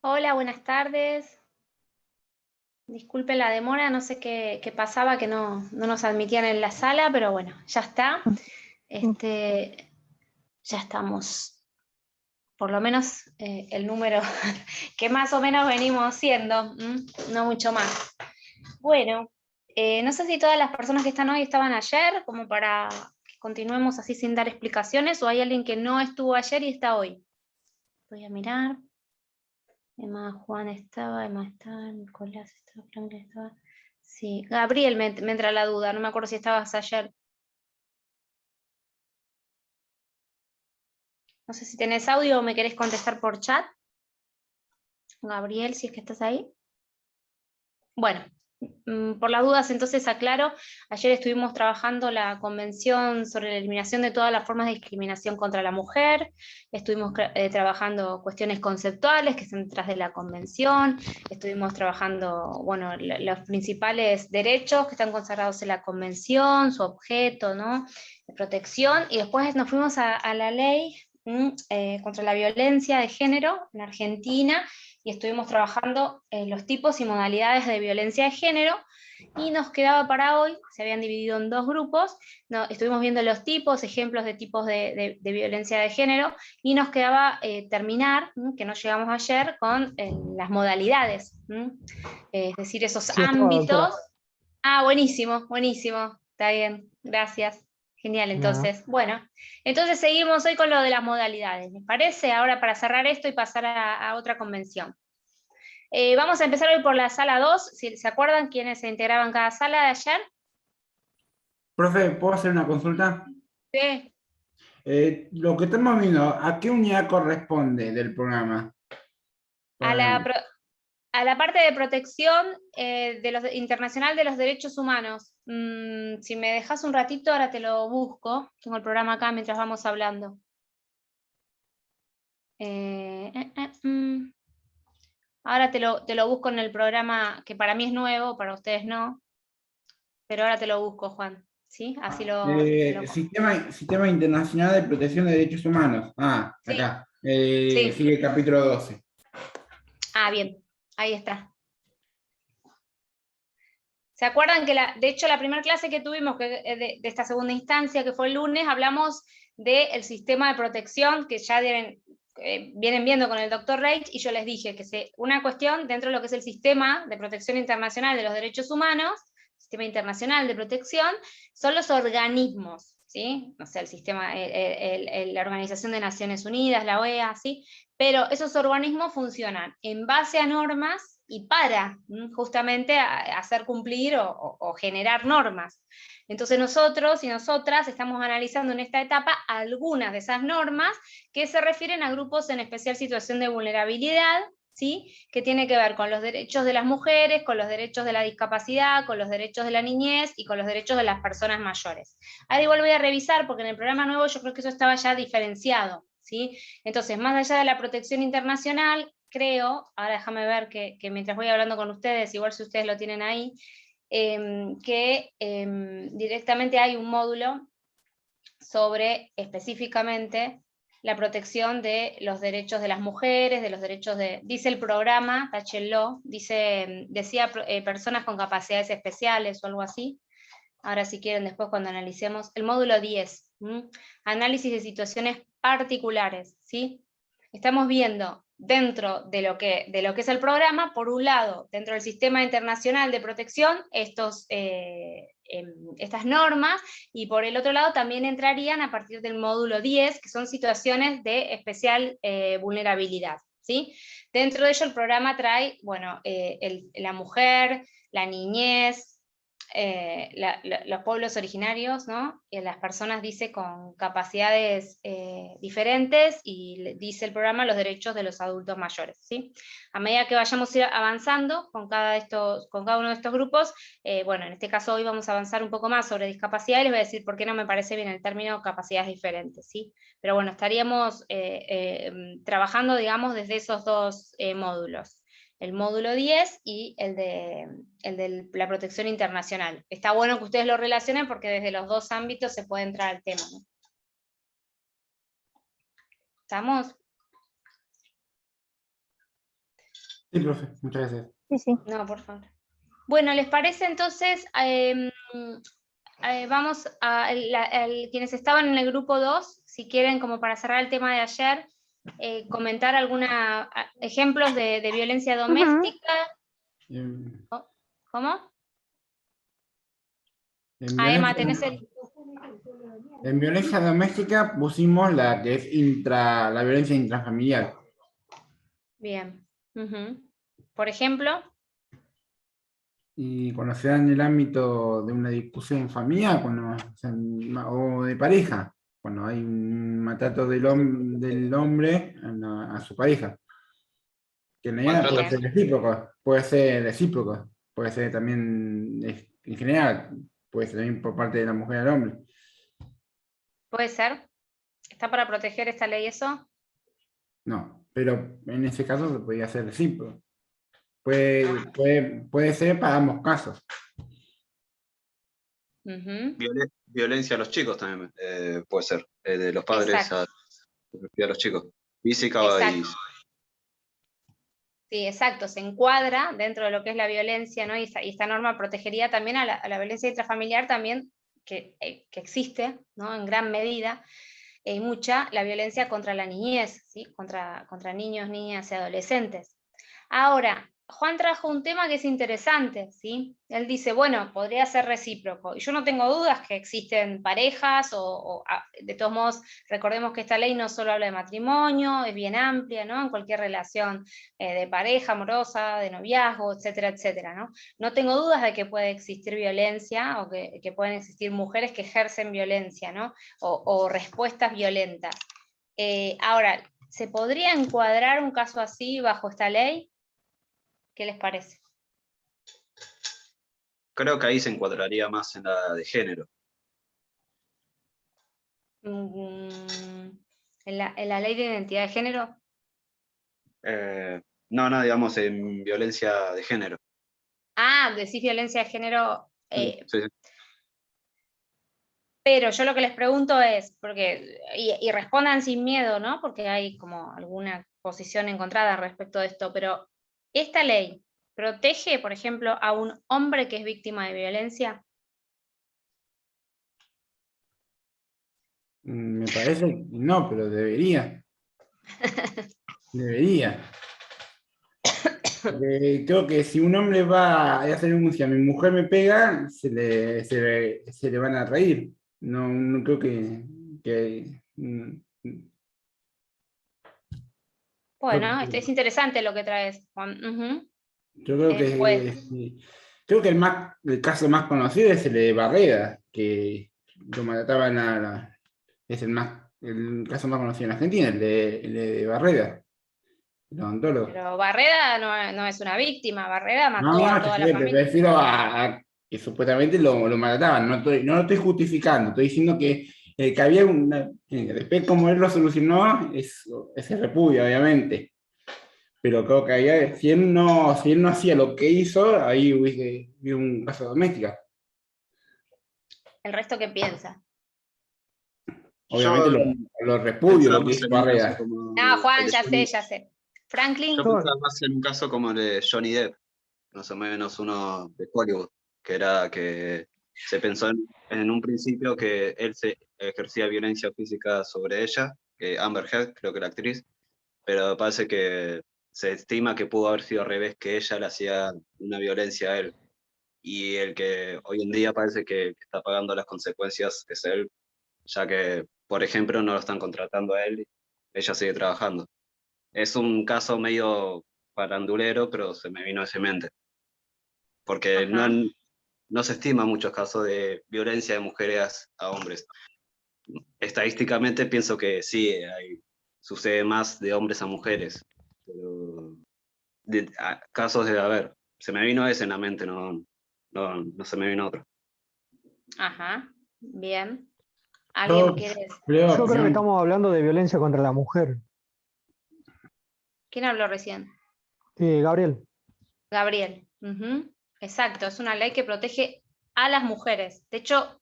Hola, buenas tardes. Disculpe la demora, no sé qué pasaba, que no nos admitían en la sala, pero bueno, ya está. Ya estamos, por lo menos el número que más o menos venimos siendo, no mucho más. Bueno, no sé si todas las personas que están hoy estaban ayer, como para que continuemos así sin dar explicaciones, o hay alguien que no estuvo ayer y está hoy. Voy a mirar. Juan estaba, Emma estaba, Nicolás estaba, Franklin estaba. Sí, Gabriel me entra la duda, no me acuerdo si estabas ayer. No sé si tenés audio o me querés contestar por chat. Gabriel, si es que estás ahí. Bueno, por las dudas entonces aclaro, ayer estuvimos trabajando la Convención sobre la eliminación de todas las formas de discriminación contra la mujer, estuvimos trabajando cuestiones conceptuales que están detrás de la Convención, estuvimos trabajando, bueno, los principales derechos que están consagrados en la Convención, su objeto, ¿no?, de protección, y después nos fuimos a la ley contra la violencia de género en Argentina, y estuvimos trabajando los tipos y modalidades de violencia de género, y nos quedaba para hoy, se habían dividido en dos grupos, no, estuvimos viendo los tipos, ejemplos de tipos de violencia de género, y nos quedaba terminar, que no llegamos ayer, con las modalidades, es decir, esos Sí, estaba, doctora. ámbitos. Ah, buenísimo, buenísimo, está bien, gracias. Genial, Nada. entonces. Bueno, entonces seguimos hoy con lo de las modalidades, ¿les parece? Ahora para cerrar esto y pasar a otra convención. Vamos a empezar hoy por la sala 2. Si se acuerdan quiénes se integraban cada sala de ayer. Profe, ¿puedo hacer una consulta? Sí. Lo que estamos viendo, ¿a qué unidad corresponde del programa? A Para- la, a la parte de protección internacional de los derechos humanos. Si me dejas un ratito, ahora te lo busco. Tengo el programa acá mientras vamos hablando. Ahora te lo busco en el programa que para mí es nuevo, para ustedes no, pero ahora te lo busco, Juan. ¿Sí? Así lo. Sistema Internacional de Protección de Derechos Humanos. Ah, Sí, acá. sí. Sigue el capítulo 12. Ah, bien. Ahí está. ¿Se acuerdan que, de hecho, la primera clase que tuvimos de esta segunda instancia, que fue el lunes, hablamos del sistema de protección que ya vienen viendo con el doctor Reich, y yo les dije que una cuestión dentro de lo que es el sistema de protección internacional de los derechos humanos, sistema internacional de protección, son los organismos, ¿sí? O sea, el sistema, la Organización de Naciones Unidas, la OEA, ¿sí? Pero esos organismos funcionan en base a normas y para justamente hacer cumplir o generar normas. Entonces nosotros y nosotras estamos analizando en esta etapa algunas de esas normas que se refieren a grupos en especial situación de vulnerabilidad, ¿sí?, que tiene que ver con los derechos de las mujeres, con los derechos de la discapacidad, con los derechos de la niñez y con los derechos de las personas mayores. Ahora igual voy a revisar, porque en el programa nuevo yo creo que eso estaba ya diferenciado, ¿sí? Entonces, más allá de la protección internacional, creo, ahora déjame ver que mientras voy hablando con ustedes, igual si ustedes lo tienen ahí, que directamente hay un módulo sobre específicamente la protección de los derechos de las mujeres, de los derechos dice el programa, táchenlo, decía personas con capacidades especiales o algo así. Ahora si quieren después cuando analicemos, el módulo 10, análisis de situaciones particulares, ¿sí? Estamos viendo dentro de lo que es el programa, por un lado, dentro del sistema internacional de protección, estas normas, y por el otro lado también entrarían a partir del módulo 10, que son situaciones de especial vulnerabilidad, ¿sí? Dentro de ello el programa trae, bueno, la mujer, la niñez, los pueblos originarios, ¿no? Y las personas, dice, con capacidades diferentes, y dice el programa los derechos de los adultos mayores, ¿sí? A medida que vayamos a ir avanzando con cada uno de estos grupos, bueno, en este caso hoy vamos a avanzar un poco más sobre discapacidad, y les voy a decir por qué no me parece bien el término capacidades diferentes, ¿sí? Pero bueno, estaríamos trabajando, digamos, desde esos dos módulos. El módulo 10 y el de la protección internacional. Está bueno que ustedes lo relacionen porque desde los dos ámbitos se puede entrar al tema, ¿no? ¿Estamos? Sí, profe, muchas gracias. Sí, sí. No, por favor. Bueno, ¿les parece entonces? Vamos a quienes estaban en el grupo 2, si quieren, como para cerrar el tema de ayer, comentar algunos ejemplos de violencia doméstica. En, ¿Cómo? en Emma, violencia, tenés el... en violencia doméstica pusimos la que es la violencia intrafamiliar. Bien. Ujú. Por ejemplo, Y cuando se da en el ámbito de una discusión familiar, o de pareja, cuando hay un maltrato del hombre a su pareja, que en realidad Maltrato. puede bien. ser recíproco, puede ser también en general, puede ser también por parte de la mujer al hombre. ¿Puede ser? ¿Está para proteger esta ley eso? No, pero en ese caso se podría hacer recíproco. Puede ser para ambos casos. Ujú. Violencia a los chicos también puede ser, de los padres Exacto, a los chicos. Física exacto. Sí, exacto, se encuadra dentro de lo que es la violencia, ¿no? Y esta norma protegería también a la violencia intrafamiliar también, que existe, ¿no? En gran medida, mucha, la violencia contra la niñez, ¿sí? Contra niños, niñas y adolescentes. Ahora, Juan trajo un tema que es interesante, ¿sí? Él dice, bueno, podría ser recíproco, y yo no tengo dudas que existen parejas, de todos modos, recordemos que esta ley no solo habla de matrimonio, es bien amplia, ¿no? En cualquier relación de pareja, amorosa, de noviazgo, etcétera, etcétera, ¿no? No tengo dudas de que puede existir violencia, o que pueden existir mujeres que ejercen violencia, ¿no? O respuestas violentas. Ahora, ¿se podría encuadrar un caso así bajo esta ley? ¿Qué les parece? Creo que ahí se encuadraría más en la de género. ¿En la ley de identidad de género? No, digamos en violencia de género. Ah, decís violencia de género, Sí, sí. pero yo lo que les pregunto es, y respondan sin miedo, ¿no? Porque hay como alguna posición encontrada respecto de esto, pero ¿esta ley protege, por ejemplo, a un hombre que es víctima de violencia? Me parece que no, pero debería. Debería. Creo que si un hombre va a hacer denuncia, mi mujer me pega, se le van a reír. No, no creo Bueno, es interesante lo que traes, Juan. Ujú. yo creo Pues, sí. Creo que el caso más conocido es el de Barreda, que lo mataban es el caso más conocido en Argentina, el de Barreda, el odontólogo. pero Barreda no es una víctima, Barreda No, mató a no, toda la me familia. refiero a que supuestamente lo maltrataban. No lo estoy justificando, estoy diciendo que había después como él lo solucionó, ese repudio, obviamente. Pero creo que si él no hacía lo que hizo, ahí hubiese habido un caso doméstico. ¿El resto qué piensa? Obviamente Yo lo repudio pensaba lo que más hizo en un caso Barrera. como No, el Juan, de ya sé, Johnny. ya sé. Franklin, Yo pensaba más en un caso como el de Johnny Depp, más o menos uno de Hollywood, que era que se pensó en un principio que él se ejercía violencia física sobre ella, que Amber Heard, creo que la actriz, pero parece que se estima que pudo haber sido al revés, que ella le hacía una violencia a él. Y el que hoy en día parece que está pagando las consecuencias es él, ya que, por ejemplo, no lo están contratando a él, ella sigue trabajando. Es un caso medio farandulero, pero se me vino a mente, porque ajá, no se estima muchos casos de violencia de mujeres a hombres. Estadísticamente pienso que sí, sucede más de hombres a mujeres, pero casos de haber. Se me vino ese en la mente, no se me vino otro. ajá, bien. ¿Alguien Yo quiere? creo, Yo creo que estamos hablando de violencia contra la mujer. ¿Quién habló recién? Gabriel. Gabriel. Ujú. Exacto, es una ley que protege a las mujeres. De hecho,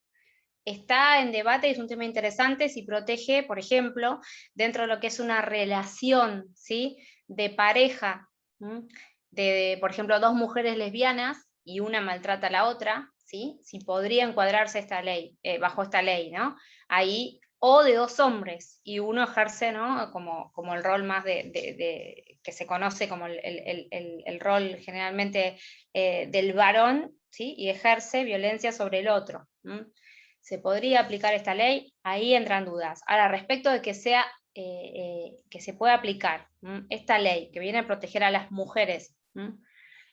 está en debate y es un tema interesante si protege, por ejemplo, dentro de lo que es una relación, ¿sí? De pareja, por ejemplo, dos mujeres lesbianas y una maltrata a la otra, ¿sí? Si podría encuadrarse esta ley, bajo esta ley, ¿no? Ahí, o de dos hombres, y uno ejerce, ¿no? como el rol más que se conoce como el rol generalmente del varón, ¿sí? Y ejerce violencia sobre el otro. ¿Se podría aplicar esta ley? Ahí entran dudas. Ahora, respecto de que sea que se pueda aplicar esta ley que viene a proteger a las mujeres,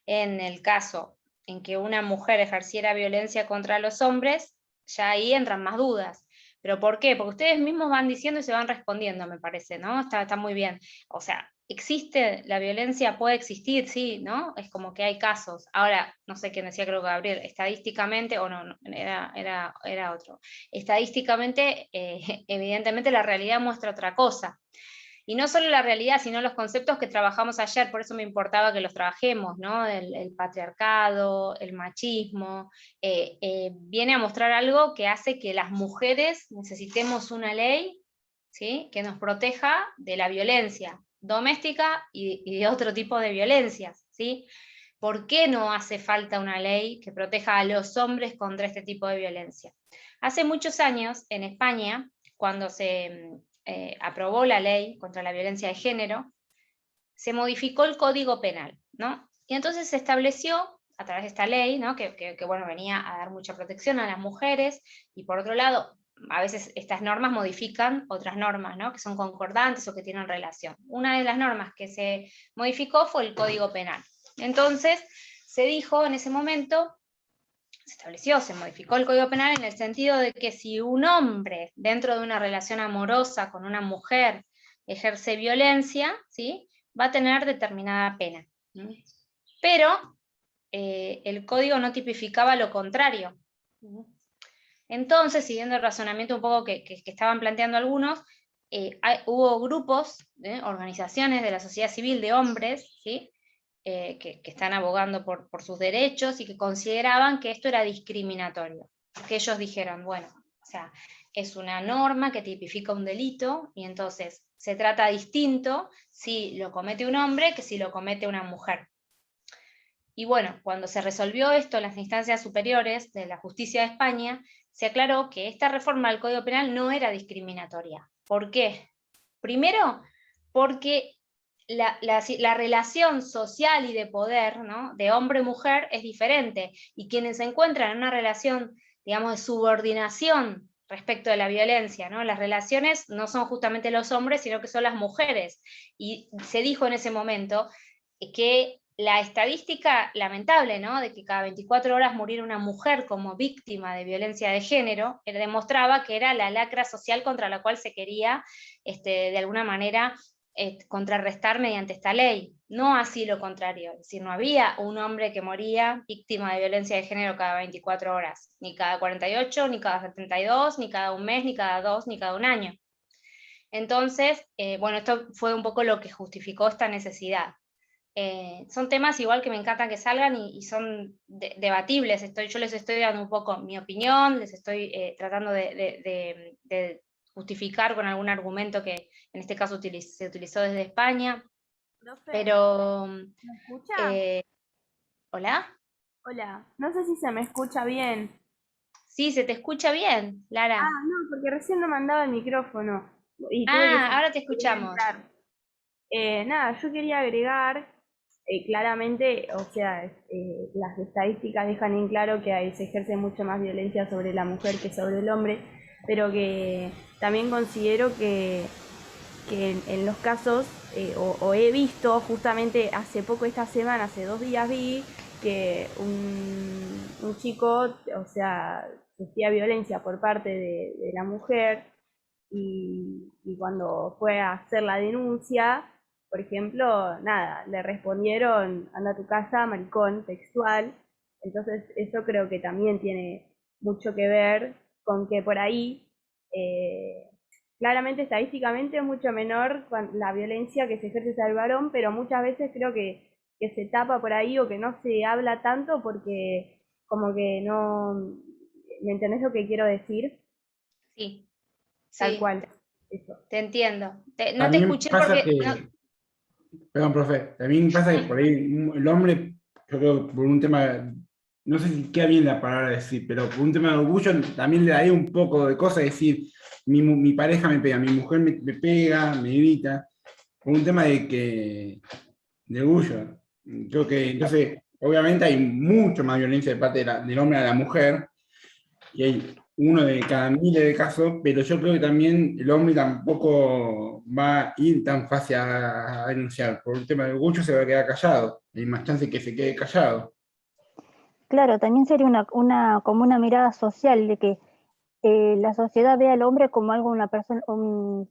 en el caso en que una mujer ejerciera violencia contra los hombres, ya ahí entran más dudas. ¿Pero por qué? Porque ustedes mismos van diciendo y se van respondiendo, me parece, ¿no? Está muy bien. O sea, existe, la violencia puede existir, sí, ¿no? Es como que hay casos. Ahora, no sé quién decía, creo que Gabriel, estadísticamente, o no, era otro. Estadísticamente, evidentemente la realidad muestra otra cosa. Y no solo la realidad, sino los conceptos que trabajamos ayer, por eso me importaba que los trabajemos, ¿no? El patriarcado, el machismo, viene a mostrar algo que hace que las mujeres necesitemos una ley, ¿sí? Que nos proteja de la violencia doméstica y de otro tipo de violencias, ¿sí? ¿Por qué no hace falta una ley que proteja a los hombres contra este tipo de violencia? Hace muchos años, en España, cuando se aprobó la ley contra la violencia de género, se modificó el Código Penal, ¿no? Y entonces se estableció, a través de esta ley, ¿no? que bueno, venía a dar mucha protección a las mujeres, y por otro lado, a veces estas normas modifican otras normas, ¿no? Que son concordantes o que tienen relación. Una de las normas que se modificó fue el Código Penal. Entonces, se dijo en ese momento, se modificó el Código Penal en el sentido de que si un hombre dentro de una relación amorosa con una mujer ejerce violencia, ¿sí? Va a tener determinada pena. Pero el código no tipificaba lo contrario. Entonces, siguiendo el razonamiento un poco que estaban planteando algunos, hubo grupos, organizaciones de la sociedad civil de hombres, ¿sí? Que están abogando por sus derechos y que consideraban que esto era discriminatorio. Que ellos dijeron, bueno, o sea, es una norma que tipifica un delito y entonces se trata distinto si lo comete un hombre que si lo comete una mujer. Y bueno, cuando se resolvió esto en las instancias superiores de la justicia de España, se aclaró que esta reforma del Código Penal no era discriminatoria. ¿Por qué? Primero, porque la relación social y de poder, ¿no? De hombre-mujer es diferente, y quienes se encuentran en una relación, digamos, de subordinación respecto de la violencia, ¿no? Las relaciones no son justamente los hombres, sino que son las mujeres. Y se dijo en ese momento que la estadística lamentable, ¿no? De que cada 24 horas muriera una mujer como víctima de violencia de género, demostraba que era la lacra social contra la cual se quería, de alguna manera, contrarrestar mediante esta ley. No así lo contrario, es decir, no había un hombre que moría víctima de violencia de género cada 24 horas, ni cada 48, ni cada 72, ni cada un mes, ni cada 2, ni cada un año. Entonces, bueno, esto fue un poco lo que justificó esta necesidad. Son temas igual que me encantan que salgan y son debatibles. Yo les estoy dando un poco mi opinión, les estoy tratando de justificar con algún argumento que en este caso se utilizó desde España. Profe, Pero, ¿me escucha? ¿hola? Hola, no sé si se me escucha bien. Sí, se te escucha bien, Lara. Ah, no, porque recién no me andaba el micrófono. Y tuve que Ahora te escuchamos. entrar. Nada, yo quería agregar, claramente, o sea, las estadísticas dejan en claro que ahí se ejerce mucho más violencia sobre la mujer que sobre el hombre, pero que también considero que en los casos, o he visto justamente hace poco, esta semana, hace 2 días vi que un chico, o sea, sufría violencia por parte de la mujer, y cuando fue a hacer la denuncia, por ejemplo, nada, le respondieron, anda a tu casa, maricón, textual. Entonces eso creo que también tiene mucho que ver con que por ahí, claramente estadísticamente es mucho menor la violencia que se ejerce hacia el varón, pero muchas veces creo que se tapa por ahí o que no se habla tanto porque como que no, ¿me entendés lo que quiero decir? Sí, Tal sí, cual, eso. te entiendo. No te También escuché pasa porque... que, no, Perdón, profe, también pasa que por ahí el hombre, yo creo que por un tema, no sé si queda bien la palabra decir, pero por un tema de orgullo también le daría un poco de cosa decir, mi pareja me pega, mi mujer me pega, me grita, por un tema de orgullo. Creo que, entonces, obviamente hay mucho más violencia de parte del hombre a la mujer, y hay uno de cada miles de casos, pero yo creo que también el hombre tampoco va a ir tan fácil a denunciar. Por un tema de orgullo se va a quedar callado. Hay más chance que se quede callado. Claro, también sería como una mirada social de que la sociedad ve al hombre como algo, una persona, como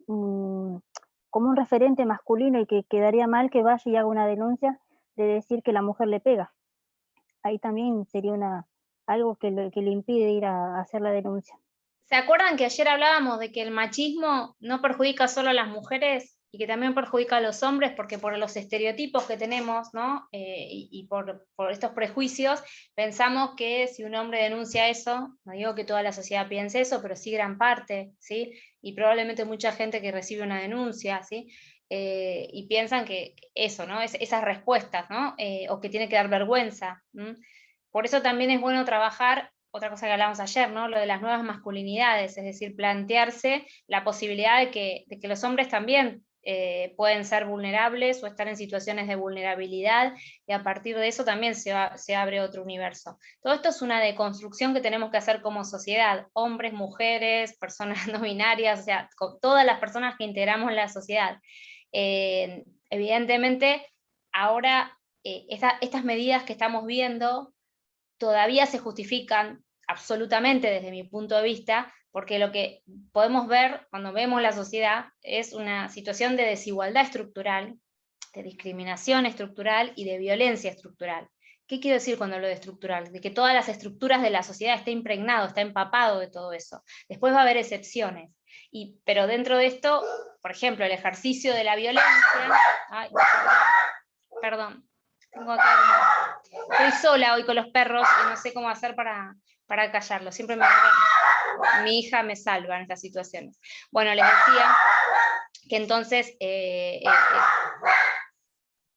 un referente masculino y que quedaría mal que vaya y haga una denuncia de decir que la mujer le pega. Ahí también sería algo que le impide ir a hacer la denuncia. ¿Se acuerdan que ayer hablábamos de que el machismo no perjudica solo a las mujeres y que también perjudica a los hombres porque por los estereotipos que tenemos, ¿no? Y por estos prejuicios, pensamos que si un hombre denuncia eso, no digo que toda la sociedad piense eso, pero sí gran parte, ¿sí? Y probablemente mucha gente que recibe una denuncia, ¿sí? Y piensan que eso, ¿no? Esas respuestas, ¿no? O que tiene que dar vergüenza. Por eso también es bueno trabajar, otra cosa que hablamos ayer, ¿no? Lo de las nuevas masculinidades, es decir, plantearse la posibilidad de que los hombres también pueden ser vulnerables o estar en situaciones de vulnerabilidad, y a partir de eso también se abre otro universo. Todo esto es una deconstrucción que tenemos que hacer como sociedad, hombres, mujeres, personas no binarias, o sea, con todas las personas que integramos la sociedad. Evidentemente, ahora estas medidas que estamos viendo todavía se justifican absolutamente desde mi punto de vista, porque lo que podemos ver cuando vemos la sociedad es una situación de desigualdad estructural, de discriminación estructural y de violencia estructural. ¿Qué quiero decir cuando hablo de estructural? De que todas las estructuras de la sociedad está impregnado, está empapado de todo eso. Después va a haber excepciones. Pero dentro de esto, por ejemplo, el ejercicio de la violencia... Ay, perdón, tengo acá estoy sola hoy con los perros y no sé cómo hacer para callarlos. Siempre mi hija me salva en estas situaciones. Bueno, les decía que entonces el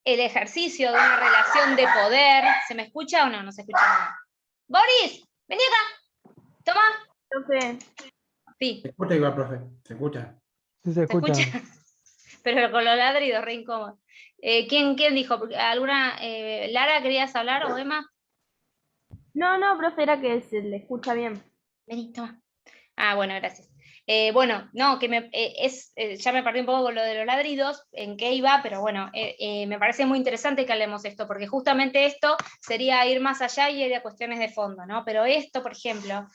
ejercicio de una relación de poder, ¿se me escucha o no? No se escucha nada. ¡Boris! ¡Vení acá! ¡Toma! Profe, Sí. ¿Se escucha igual, profe? ¿Se escucha? Sí, se ¿Se escucha. escucha? Pero con los ladridos, re incómodo. ¿Quién dijo? ¿Alguna? ¿Lara querías hablar o Emma? no, profe, era que se le escucha bien. Vení, toma. Ah, bueno, gracias. Bueno, no, que ya me perdí un poco con lo de los ladridos, en qué iba, pero bueno, me parece muy interesante que hablemos esto, porque justamente esto sería ir más allá y ir a cuestiones de fondo, ¿no? Pero esto, por ejemplo,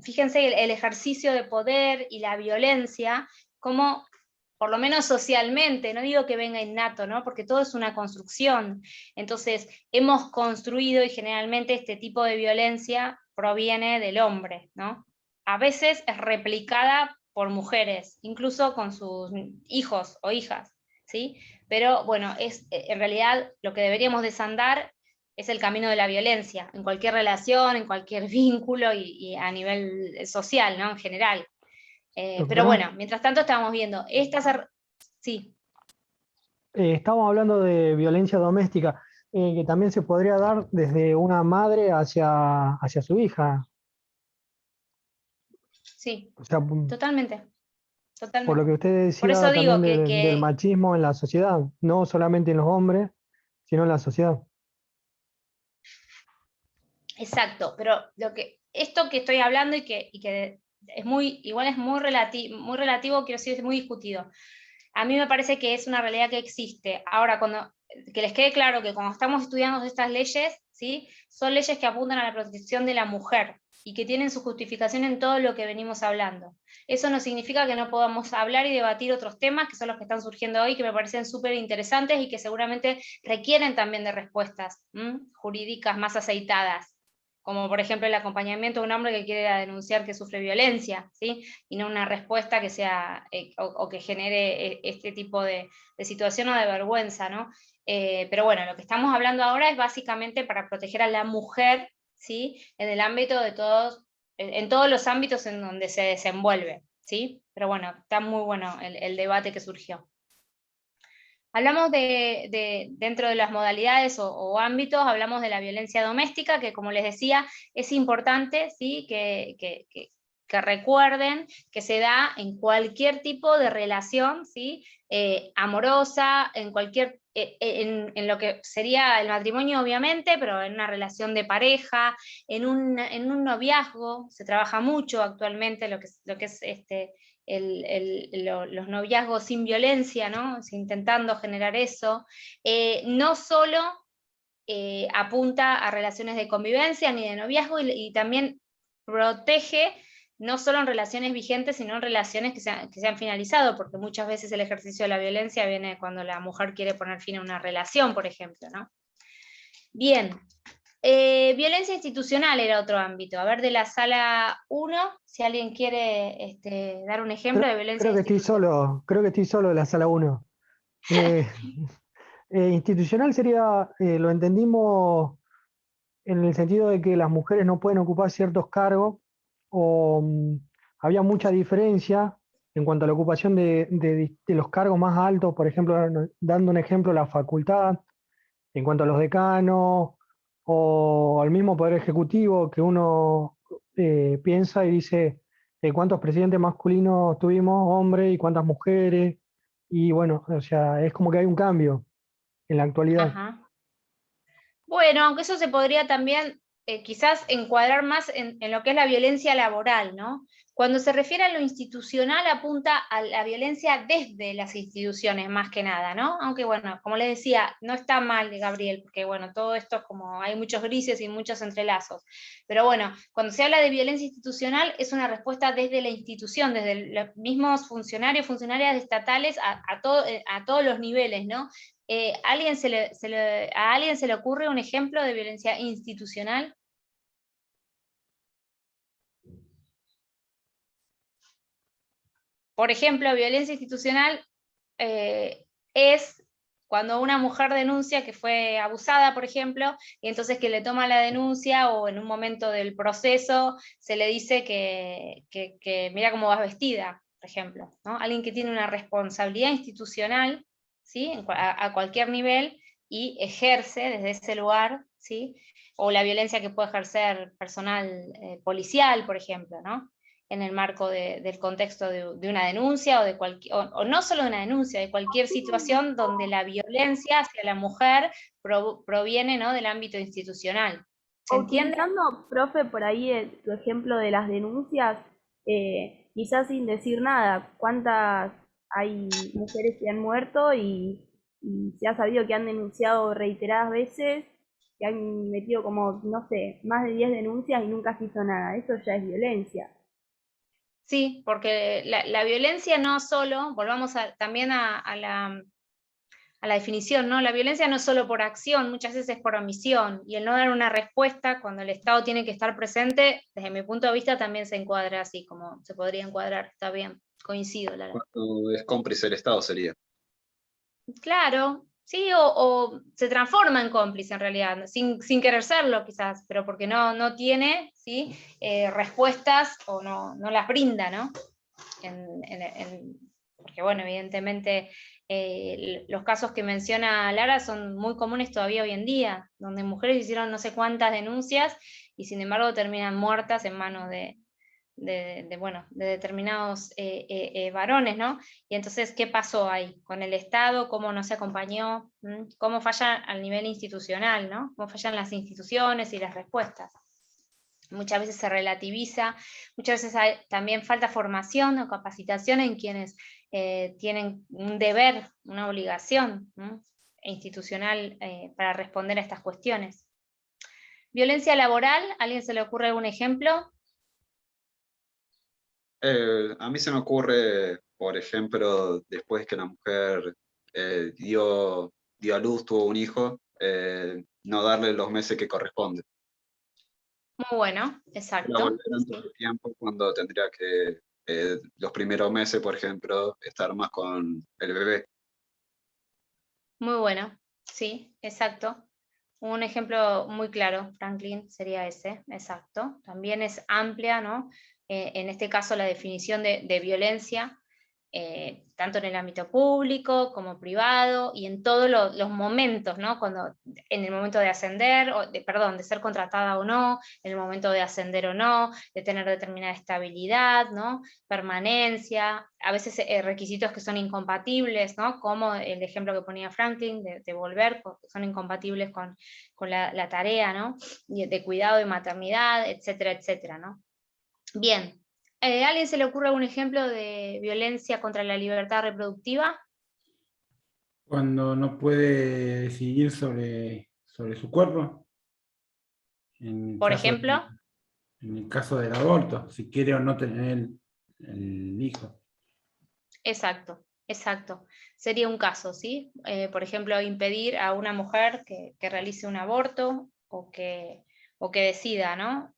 fíjense el ejercicio de poder y la violencia, como por lo menos socialmente, no digo que venga innato, ¿no? Porque todo es una construcción. Entonces, hemos construido y generalmente este tipo de violencia proviene del hombre, ¿no? A veces es replicada por mujeres, incluso con sus hijos o hijas, ¿sí? Pero bueno, en realidad lo que deberíamos desandar es el camino de la violencia, en cualquier relación, en cualquier vínculo y a nivel social, ¿no? En general. Pero bueno, mientras tanto estamos viendo sí. Estamos hablando de violencia doméstica, que también se podría dar desde una madre hacia su hija. Sí, O sea, totalmente, por lo totalmente. que usted Por eso decía digo también del machismo en la sociedad, no solamente en los hombres, sino en la sociedad. exacto, pero esto que estoy hablando y que igual es muy relativo, quiero decir, es muy discutido. A mí me parece que es una realidad que existe. Ahora, que les quede claro que cuando estamos estudiando estas leyes, ¿sí? Son leyes que apuntan a la protección de la mujer y que tienen su justificación en todo lo que venimos hablando. Eso no significa que no podamos hablar y debatir otros temas, que son los que están surgiendo hoy, que me parecen súper interesantes y que seguramente requieren también de respuestas jurídicas más aceitadas, como por ejemplo el acompañamiento de un hombre que quiere denunciar que sufre violencia, ¿sí? Y no una respuesta que sea, o que genere este tipo de situación o de vergüenza, ¿no? Pero bueno, lo que estamos hablando ahora es básicamente para proteger a la mujer, ¿sí? En el ámbito de en todos los ámbitos en donde se desenvuelve, ¿sí? Pero bueno, está muy bueno el debate que surgió. Hablamos dentro de las modalidades o ámbitos, hablamos de la violencia doméstica, que como les decía, es importante, ¿sí? que recuerden que se da en cualquier tipo de relación, ¿sí? Amorosa, en lo que sería el matrimonio obviamente, pero en una relación de pareja, en un noviazgo, se trabaja mucho actualmente lo que es los noviazgos sin violencia, ¿no? Intentando generar eso. No solo apunta a relaciones de convivencia ni de noviazgo, y también protege no solo en relaciones vigentes, sino en relaciones que se han finalizado, porque muchas veces el ejercicio de la violencia viene cuando la mujer quiere poner fin a una relación, por ejemplo, ¿no? Bien, violencia institucional era otro ámbito. A ver, de la sala 1, si alguien quiere dar un ejemplo de violencia institucional. Creo que estoy solo en la sala 1. Institucional sería, lo entendimos en el sentido de que las mujeres no pueden ocupar ciertos cargos, o había mucha diferencia en cuanto a la ocupación de los cargos más altos, por ejemplo, dando un ejemplo, la facultad, en cuanto a los decanos, o al mismo Poder Ejecutivo, que uno piensa y dice cuántos presidentes masculinos tuvimos, hombres, y cuántas mujeres, y bueno, o sea, es como que hay un cambio en la actualidad. Ajá. Bueno, aunque eso se podría también quizás encuadrar más en lo que es la violencia laboral, ¿no? Cuando se refiere a lo institucional apunta a la violencia desde las instituciones más que nada, ¿no? Aunque bueno, como les decía, no está mal, Gabriel, porque bueno, todo esto es como, hay muchos grises y muchos entrelazos. Pero bueno, cuando se habla de violencia institucional es una respuesta desde la institución, desde los mismos funcionarios, funcionarias estatales a todos los niveles, ¿no? ¿A alguien se le ocurre un ejemplo de violencia institucional? Por ejemplo, violencia institucional es cuando una mujer denuncia que fue abusada, por ejemplo, y entonces que le toma la denuncia, o en un momento del proceso se le dice que mira cómo vas vestida, por ejemplo, ¿no? Alguien que tiene una responsabilidad institucional, ¿sí? A cualquier nivel, y ejerce desde ese lugar, ¿sí? O la violencia que puede ejercer personal policial, por ejemplo, ¿no? En el marco del contexto de una denuncia, o no solo de una denuncia, de cualquier situación donde la violencia hacia la mujer proviene, ¿no? del ámbito institucional. ¿Se entiende? Utilizando, profe, por ahí tu ejemplo de las denuncias, quizás sin decir nada, ¿cuántas hay mujeres que han muerto y se ha sabido que han denunciado reiteradas veces, que han metido como, no sé, más de 10 denuncias y nunca se hizo nada? Eso ya es violencia. Sí, porque la violencia no solo, volvamos también a la definición, ¿no? La violencia no es solo por acción, muchas veces es por omisión, y el no dar una respuesta cuando el Estado tiene que estar presente, desde mi punto de vista también se encuadra así, como se podría encuadrar, está bien, coincido, Lara. Cuando es cómplice el Estado sería. Claro, sí, o se transforma en cómplice en realidad, sin querer serlo quizás, pero porque no tiene, ¿sí? Respuestas, o no las brinda, ¿no? Porque bueno, evidentemente los casos que menciona Lara son muy comunes todavía hoy en día, donde mujeres hicieron no sé cuántas denuncias y sin embargo terminan muertas en manos de determinados varones, ¿no? Y entonces, ¿qué pasó ahí con el Estado? ¿Cómo no se acompañó? ¿Cómo falla al nivel institucional, ¿no? ¿Cómo fallan las instituciones y las respuestas? Muchas veces se relativiza, muchas veces también falta formación o capacitación en quienes tienen un deber, una obligación, ¿no? institucional para responder a estas cuestiones. Violencia laboral, ¿a alguien se le ocurre algún ejemplo? A mí se me ocurre, por ejemplo, después que la mujer dio a luz, tuvo un hijo, no darle los meses que corresponde. Muy bueno, exacto. La volver antes de tiempo, cuando tendría que, los primeros meses, por ejemplo, estar más con el bebé. Muy bueno, sí, exacto. Un ejemplo muy claro, Franklin, sería ese, exacto. También es amplia, ¿no? En este caso la definición de violencia tanto en el ámbito público como privado, y en todos los momentos, ¿no? En el momento de ascender, de ser contratada o no, en el momento de ascender o no, de tener determinada estabilidad, ¿no? Permanencia, a veces requisitos que son incompatibles, ¿no? Como el ejemplo que ponía Franklin, de volver, que son incompatibles con la tarea, ¿no? De cuidado y maternidad, etcétera, etcétera, ¿no? Bien. ¿A alguien se le ocurre algún ejemplo de violencia contra la libertad reproductiva? Cuando no puede decidir sobre su cuerpo. Por ejemplo. En el caso del aborto, si quiere o no tener el hijo. Exacto, exacto. Sería un caso, ¿sí? Por ejemplo, impedir a una mujer que realice un aborto o que decida, ¿no?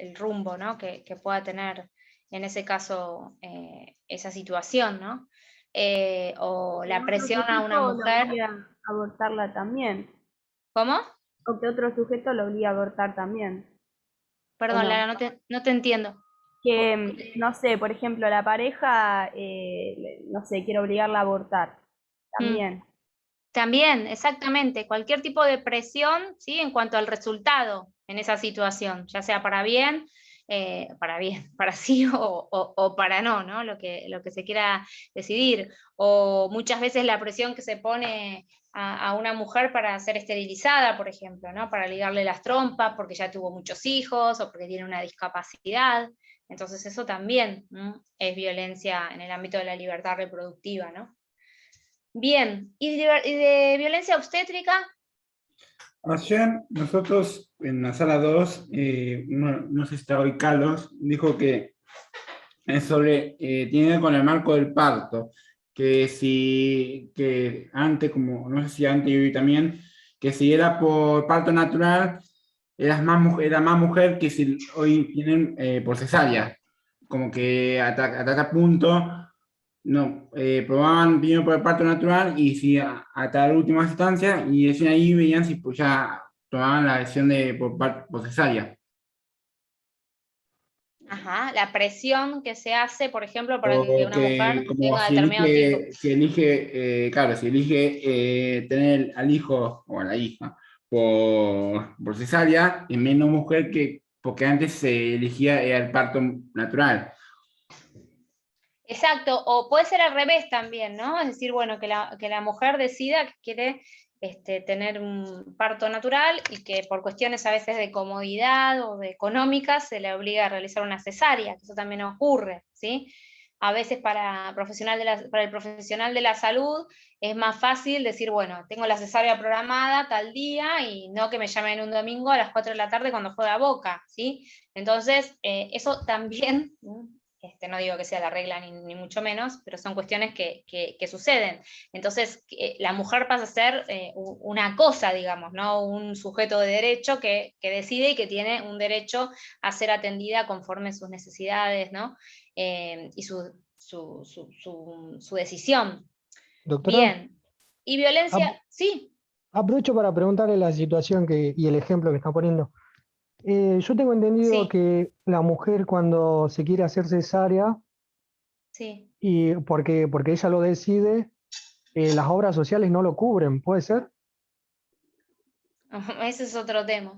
El rumbo, ¿no? que pueda tener en ese caso esa situación, ¿no? O la presión a una mujer. Lo obliga a abortarla también. ¿Cómo? O que otro sujeto lo obliga a abortar también. Perdón, no? Lara, no te entiendo. Que, no sé, por ejemplo, la pareja, no sé, quiere obligarla a abortar. También. También, exactamente. Cualquier tipo de presión, ¿sí? En cuanto al resultado en esa situación, ya sea para bien, para sí o para no, ¿no? Lo que se quiera decidir. O muchas veces la presión que se pone a una mujer para ser esterilizada, por ejemplo, ¿no? Para ligarle las trompas porque ya tuvo muchos hijos o porque tiene una discapacidad. Entonces eso también, ¿no? Es violencia en el ámbito de la libertad reproductiva, ¿no? Bien, ¿y de violencia obstétrica? Ayer nosotros en la sala 2, no sé si está hoy Carlos, dijo que es sobre, tiene que ver con el marco del parto, que antes, como no sé si antes y hoy también, que si era por parto natural, era más mujer que si hoy tienen por cesárea, como que hasta tal punto no, probaban primero por el parto natural y si hasta la última instancia, y recién ahí veían si pues, ya tomaban la decisión de por cesárea. Ajá, la presión que se hace, por ejemplo, para que O una que mujer como tenga determinado tipo. claro, si elige tener al hijo o a la hija por cesárea, es menos mujer que porque antes se elegía el parto natural. Exacto, o puede ser al revés también, ¿no? Es decir, bueno, que la mujer decida que quiere tener un parto natural y que por cuestiones a veces de comodidad o de económicas se le obliga a realizar una cesárea, que eso también ocurre, ¿sí? A veces para el profesional de la salud es más fácil decir, bueno, tengo la cesárea programada tal día y no que me llamen un domingo a las 4 de la tarde cuando juega Boca, ¿sí? Entonces, eso también... no digo que sea la regla ni mucho menos, pero son cuestiones que suceden. Entonces, la mujer pasa a ser una cosa, digamos, ¿no? Un sujeto de derecho que decide y que tiene un derecho a ser atendida conforme sus necesidades, ¿no? Y su decisión. Doctora, Bien. ¿Y violencia? Sí. aprovecho para preguntarle la situación y el ejemplo que está poniendo. Yo tengo entendido Sí, que la mujer cuando se quiere hacer cesárea, sí. y porque ella lo decide, las obras sociales no lo cubren, ¿puede ser? Ese es otro tema. A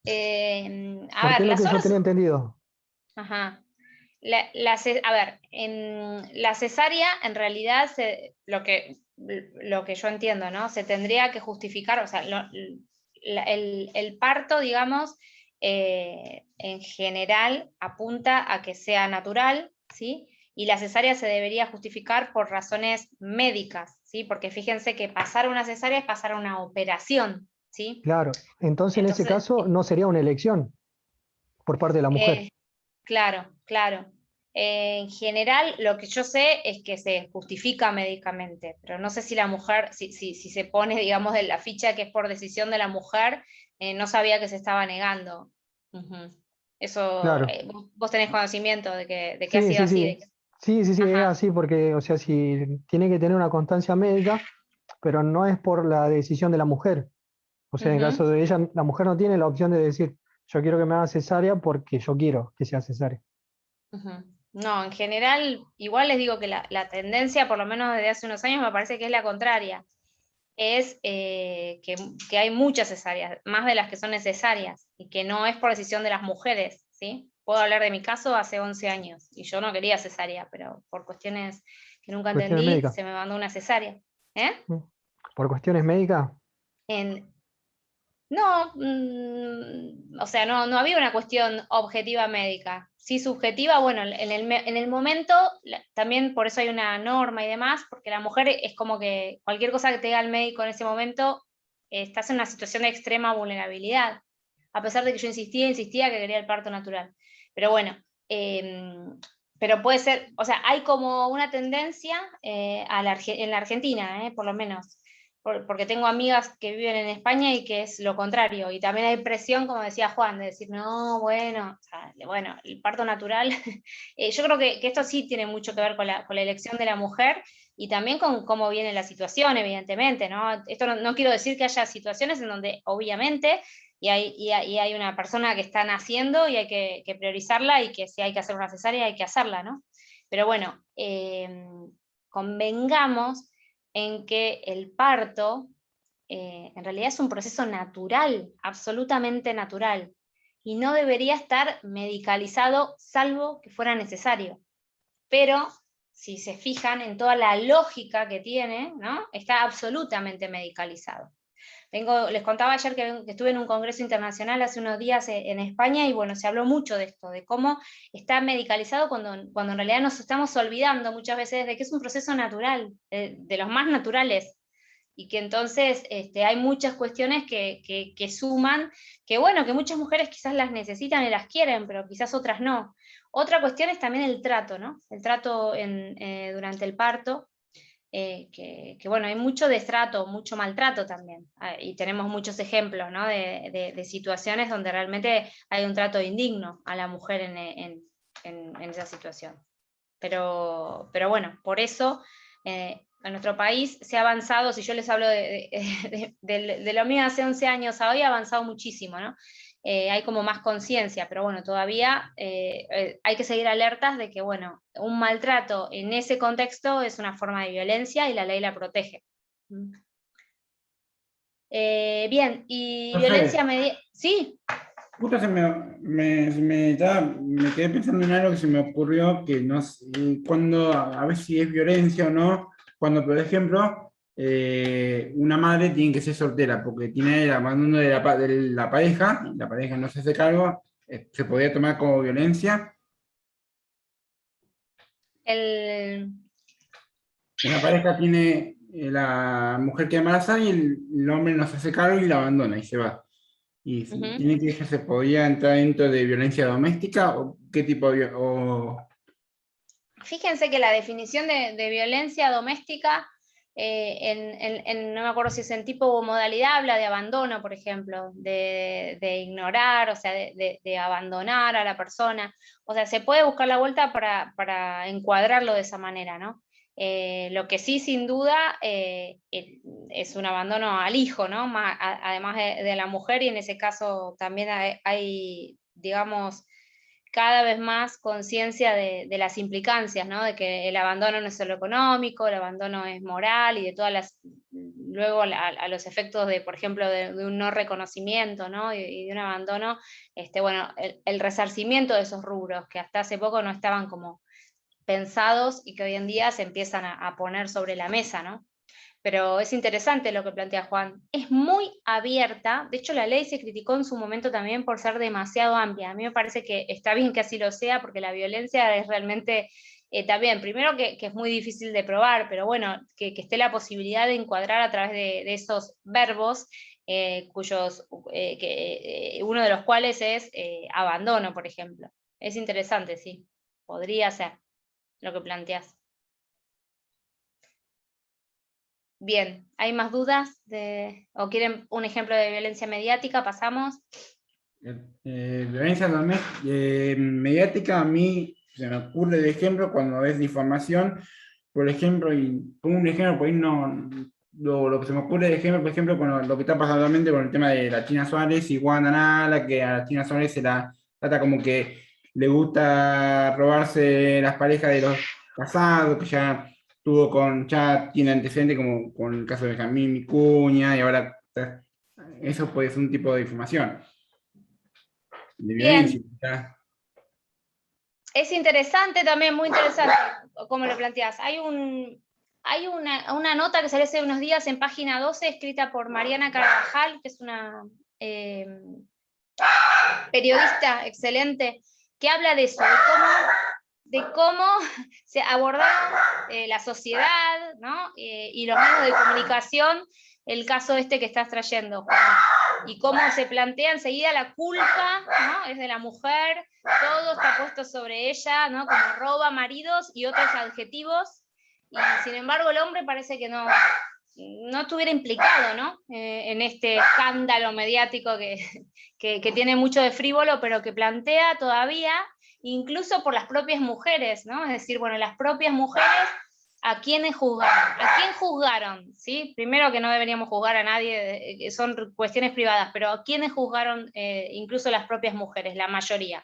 Porque ver, es lo las que yo obras... tenía entendido. Ajá. A ver, en la cesárea, en realidad, lo que yo entiendo, ¿no? Se tendría que justificar, o sea, el parto, digamos, en general apunta a que sea natural, ¿sí? Y la cesárea se debería justificar por razones médicas, ¿sí? Porque fíjense que pasar una cesárea es pasar una operación, ¿sí? Claro, entonces en ese Entonces, caso no sería una elección por parte de la mujer. claro, claro. En general, lo que yo sé es que se justifica médicamente, pero no sé si la mujer, si se pone, digamos, en la ficha que es por decisión de la mujer, no sabía que se estaba negando. Ujú. Eso, Claro. vos tenés conocimiento de que ha Sí, sido sí, así. sí. Sí, sí, sí, es Ajá. así porque, o sea, si tiene que tener una constancia médica, pero no es por la decisión de la mujer. O sea, en el Ujú. caso de ella, la mujer no tiene la opción de decir, yo quiero que me haga cesárea porque yo quiero que sea cesárea. Ujú. No, en general, igual les digo que la tendencia, por lo menos desde hace unos años, me parece que es la contraria. Es que hay muchas cesáreas, más de las que son necesarias, y que no es por decisión de las mujeres, ¿sí? Puedo hablar de mi caso hace 11 años, y yo no quería cesárea, pero por cuestiones que nunca Cuestiones entendí, médicas. se me mandó una cesárea. ¿Eh? ¿Por cuestiones médicas? En, No, o sea, no había una cuestión objetiva médica. Sí, subjetiva, bueno, en el momento, también por eso hay una norma y demás, porque la mujer es como que cualquier cosa que te diga el médico en ese momento, estás en una situación de extrema vulnerabilidad, a pesar de que yo insistía que quería el parto natural. Pero bueno, pero puede ser, o sea, hay como una tendencia en la Argentina, por lo menos porque tengo amigas que viven en España y que es lo contrario, y también hay presión, como decía Juan, de decir, no, bueno, o sea, bueno, el parto natural, yo creo que esto sí tiene mucho que ver con la elección de la mujer, y también con cómo viene la situación, evidentemente, ¿no? Esto no quiero decir que haya situaciones en donde, obviamente, y hay una persona que está naciendo y hay que priorizarla, y que si hay que hacer una cesárea, hay que hacerla, ¿no? Pero bueno, convengamos en que el parto en realidad es un proceso natural, absolutamente natural, y no debería estar medicalizado salvo que fuera necesario. Pero si se fijan en toda la lógica que tiene, ¿no? Está absolutamente medicalizado. Les contaba ayer que estuve en un congreso internacional hace unos días en España, y bueno, se habló mucho de esto, de cómo está medicalizado cuando en realidad nos estamos olvidando muchas veces de que es un proceso natural, de los más naturales, y que entonces hay muchas cuestiones que suman, que bueno, que muchas mujeres quizás las necesitan y las quieren, pero quizás otras no. Otra cuestión es también el trato, ¿no? El trato durante el parto, que bueno, hay mucho destrato, mucho maltrato también, y tenemos muchos ejemplos, ¿no? de situaciones donde realmente hay un trato indigno a la mujer en esa situación. Pero bueno, por eso en nuestro país se ha avanzado, si yo les hablo de lo mío hace 11 años a hoy, ha avanzado muchísimo, ¿no? Hay como más conciencia, pero bueno, todavía hay que seguir alertas de que, bueno, un maltrato en ese contexto es una forma de violencia y la ley la protege. Bien, y violencia media... Sí. Justo me quedé pensando en algo que se me ocurrió, que no sé, cuando, a ver si es violencia o no, cuando, por ejemplo, una madre tiene que ser soltera, porque tiene el abandono de la pareja no se hace cargo, ¿se podría tomar como violencia? Una pareja tiene la mujer que embaraza y el hombre no se hace cargo y la abandona y se va. ¿Y tiene que ¿se podría entrar dentro de violencia doméstica o qué tipo de Fíjense que la definición de violencia doméstica, no me acuerdo si es en tipo o modalidad, habla de abandono, por ejemplo, de ignorar, o sea, de abandonar a la persona. O sea, se puede buscar la vuelta para encuadrarlo de esa manera, ¿no? Lo que sí, sin duda, es un abandono al hijo, ¿no? Además de la mujer, y en ese caso también hay digamos, cada vez más conciencia de las implicancias, ¿no? De que el abandono no es solo económico, el abandono es moral, y de todas las, luego a los efectos de, por ejemplo, de un no reconocimiento, ¿no? Y de un abandono, bueno, el resarcimiento de esos rubros que hasta hace poco no estaban como pensados y que hoy en día se empiezan a poner sobre la mesa, ¿no? Pero es interesante lo que plantea Juan. Es muy abierta, de hecho la ley se criticó en su momento también por ser demasiado amplia. A mí me parece que está bien que así lo sea, porque la violencia es realmente también, primero que es muy difícil de probar, pero bueno, que esté la posibilidad de encuadrar a través de esos verbos, uno de los cuales es abandono, por ejemplo. Es interesante, sí, podría ser lo que planteas. Bien, ¿hay más dudas? ¿O quieren un ejemplo de violencia mediática? ¿Pasamos? Violencia mediática, a mí se me ocurre de ejemplo cuando es difamación, por ejemplo, y pongo un ejemplo, por ahí no, lo que se me ocurre de ejemplo, por ejemplo, con lo que está pasando actualmente con el tema de la China Suárez y Wanda Nara, que a la China Suárez se la trata como que le gusta robarse las parejas de los casados, que ya tiene antecedentes como con el caso de Benjamín Vicuña, y ahora eso puede ser un tipo de difamación, de violencia. Bien. Es interesante también, muy interesante, como lo planteas. Hay una nota que salió hace unos días en página 12, escrita por Mariana Carvajal, que es una periodista excelente, que habla de eso, de cómo se abordaron la sociedad, ¿no? Y los medios de comunicación el caso este que estás trayendo, Juan, y cómo se plantea enseguida la culpa, ¿no? Es de la mujer, todo está puesto sobre ella, ¿no? Como roba maridos y otros adjetivos, y sin embargo el hombre parece que no estuviera implicado, ¿no? En este escándalo mediático que tiene mucho de frívolo, pero que plantea todavía, incluso por las propias mujeres, ¿no? Es decir, bueno, las propias mujeres, ¿a quiénes juzgaron? ¿A quién juzgaron? ¿Sí? Primero que no deberíamos juzgar a nadie, son cuestiones privadas, pero ¿a quiénes juzgaron incluso las propias mujeres, la mayoría?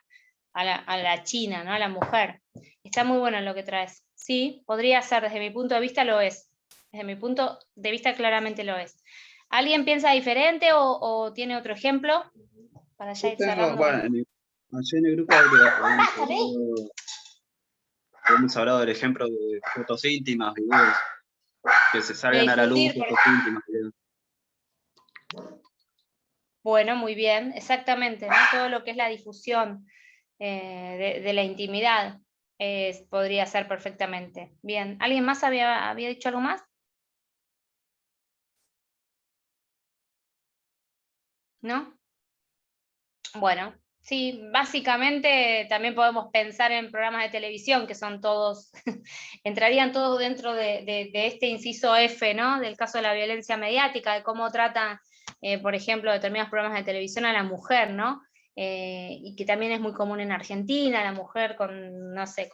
A la china, ¿no? A la mujer. Está muy bueno lo que traes. Sí, podría ser, desde mi punto de vista lo es. Desde mi punto de vista claramente lo es. ¿Alguien piensa diferente o tiene otro ejemplo? Para ya ir cerrando. Bueno, allí en el grupo hemos hablado del ejemplo de fotos íntimas, videos, que se salgan a la luz fotos íntimas, videos. Bueno, muy bien, exactamente, ¿no? Todo lo que es la difusión de la intimidad podría ser perfectamente. Bien, ¿alguien más había dicho algo más? ¿No? Bueno, sí, básicamente también podemos pensar en programas de televisión que son todos, entrarían todos dentro de este inciso F, ¿no? Del caso de la violencia mediática, de cómo trata, por ejemplo, determinados programas de televisión a la mujer, ¿no? Y que también es muy común en Argentina, la mujer con, no sé,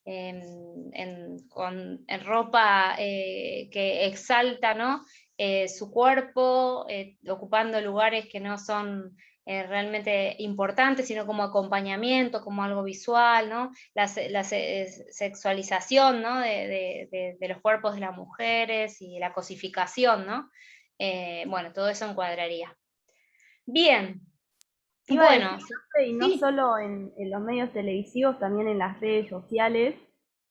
en ropa que exalta, ¿no? Su cuerpo, ocupando lugares que no son realmente importantes, sino como acompañamiento, como algo visual, ¿no? La sexualización, ¿no? de los cuerpos de las mujeres y la cosificación, ¿no? Bueno, todo eso encuadraría. Bien. Bueno, y no solo en los medios televisivos, también en las redes sociales,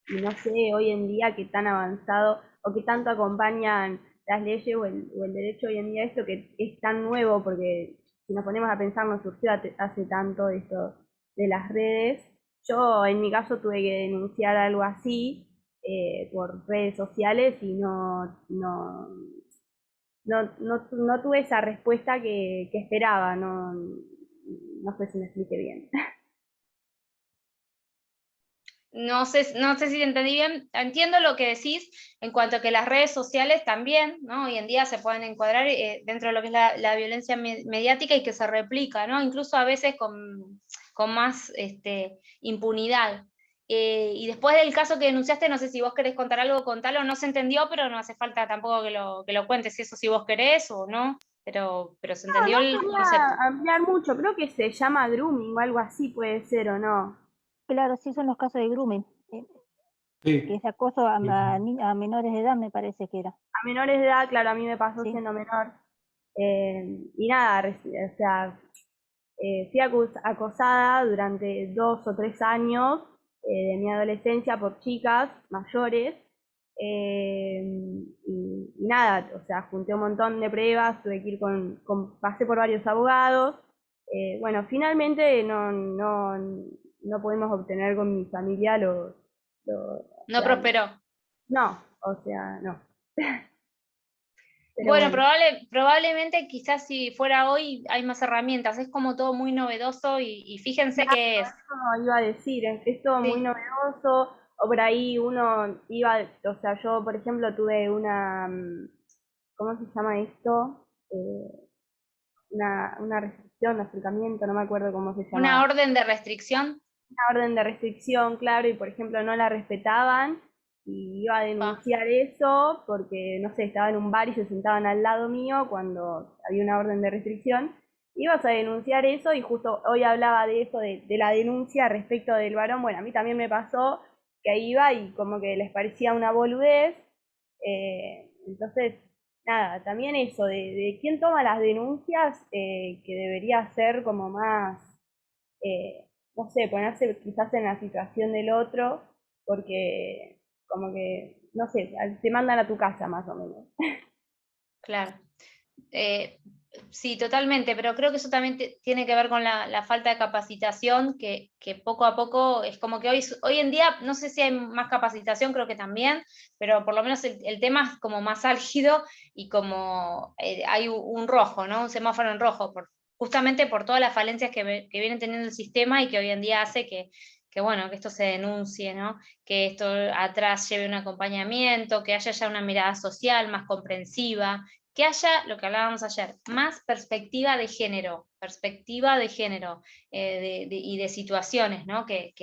y no sé hoy en día qué tan avanzado o qué tanto acompañan las leyes o el derecho hoy en día, esto que es tan nuevo, porque si nos ponemos a pensar no surgió hace tanto esto de las redes. Yo en mi caso tuve que denunciar algo así por redes sociales y no tuve esa respuesta que esperaba, no sé si me expliqué bien. no sé si te entendí bien, entiendo lo que decís en cuanto a que las redes sociales también, ¿no? Hoy en día se pueden encuadrar dentro de lo que es la violencia mediática y que se replica, ¿no? Incluso a veces con más impunidad. Y después del caso que denunciaste, no sé si vos querés contar algo, contalo, no se entendió, pero no hace falta tampoco que lo cuentes, eso si vos querés o no, pero se entendió el concepto. Ampliar mucho, creo que se llama grooming o algo así puede ser o no. Claro, sí son los casos de grooming, que es acoso a menores de edad, me parece que era. A menores de edad, claro, a mí me pasó Sí. siendo menor. Y nada, o sea, fui acosada durante 2 o 3 años de mi adolescencia por chicas mayores. Y nada, o sea, junté un montón de pruebas, tuve que ir pasé por varios abogados. Bueno, finalmente no pudimos obtener con mi familia No prosperó. no, o sea, no. Pero Bueno, probablemente quizás si fuera hoy hay más herramientas, es como todo muy novedoso y fíjense que es. eso iba a decir, es todo muy Sí. novedoso, o por ahí uno iba, o sea, yo por ejemplo tuve ¿cómo se llama esto? Una restricción, un acercamiento, no me acuerdo cómo se Una llamaba. orden de restricción. Una orden de restricción, claro, y por ejemplo no la respetaban, y iba a denunciar eso porque, no sé, estaba en un bar y se sentaban al lado mío cuando había una orden de restricción, ibas a denunciar eso, y justo hoy hablaba de eso, de la denuncia respecto del varón. Bueno, a mí también me pasó que ahí iba y como que les parecía una boludez. Entonces, nada, también eso, de quién toma las denuncias, que debería ser como más, no sé, ponerse quizás en la situación del otro, porque como que, no sé, te mandan a tu casa más o menos. Claro. Sí, totalmente, pero creo que eso también tiene que ver con la falta de capacitación, que poco a poco es como que hoy en día, no sé si hay más capacitación, creo que también, pero por lo menos el tema es como más álgido, y como hay un rojo, ¿no? Un semáforo en rojo, justamente por todas las falencias que viene teniendo el sistema, y que hoy en día hace bueno, que esto se denuncie, ¿no? Que esto atrás lleve un acompañamiento, que haya ya una mirada social más comprensiva, que haya, lo que hablábamos ayer, más perspectiva de género, y de situaciones, ¿no? que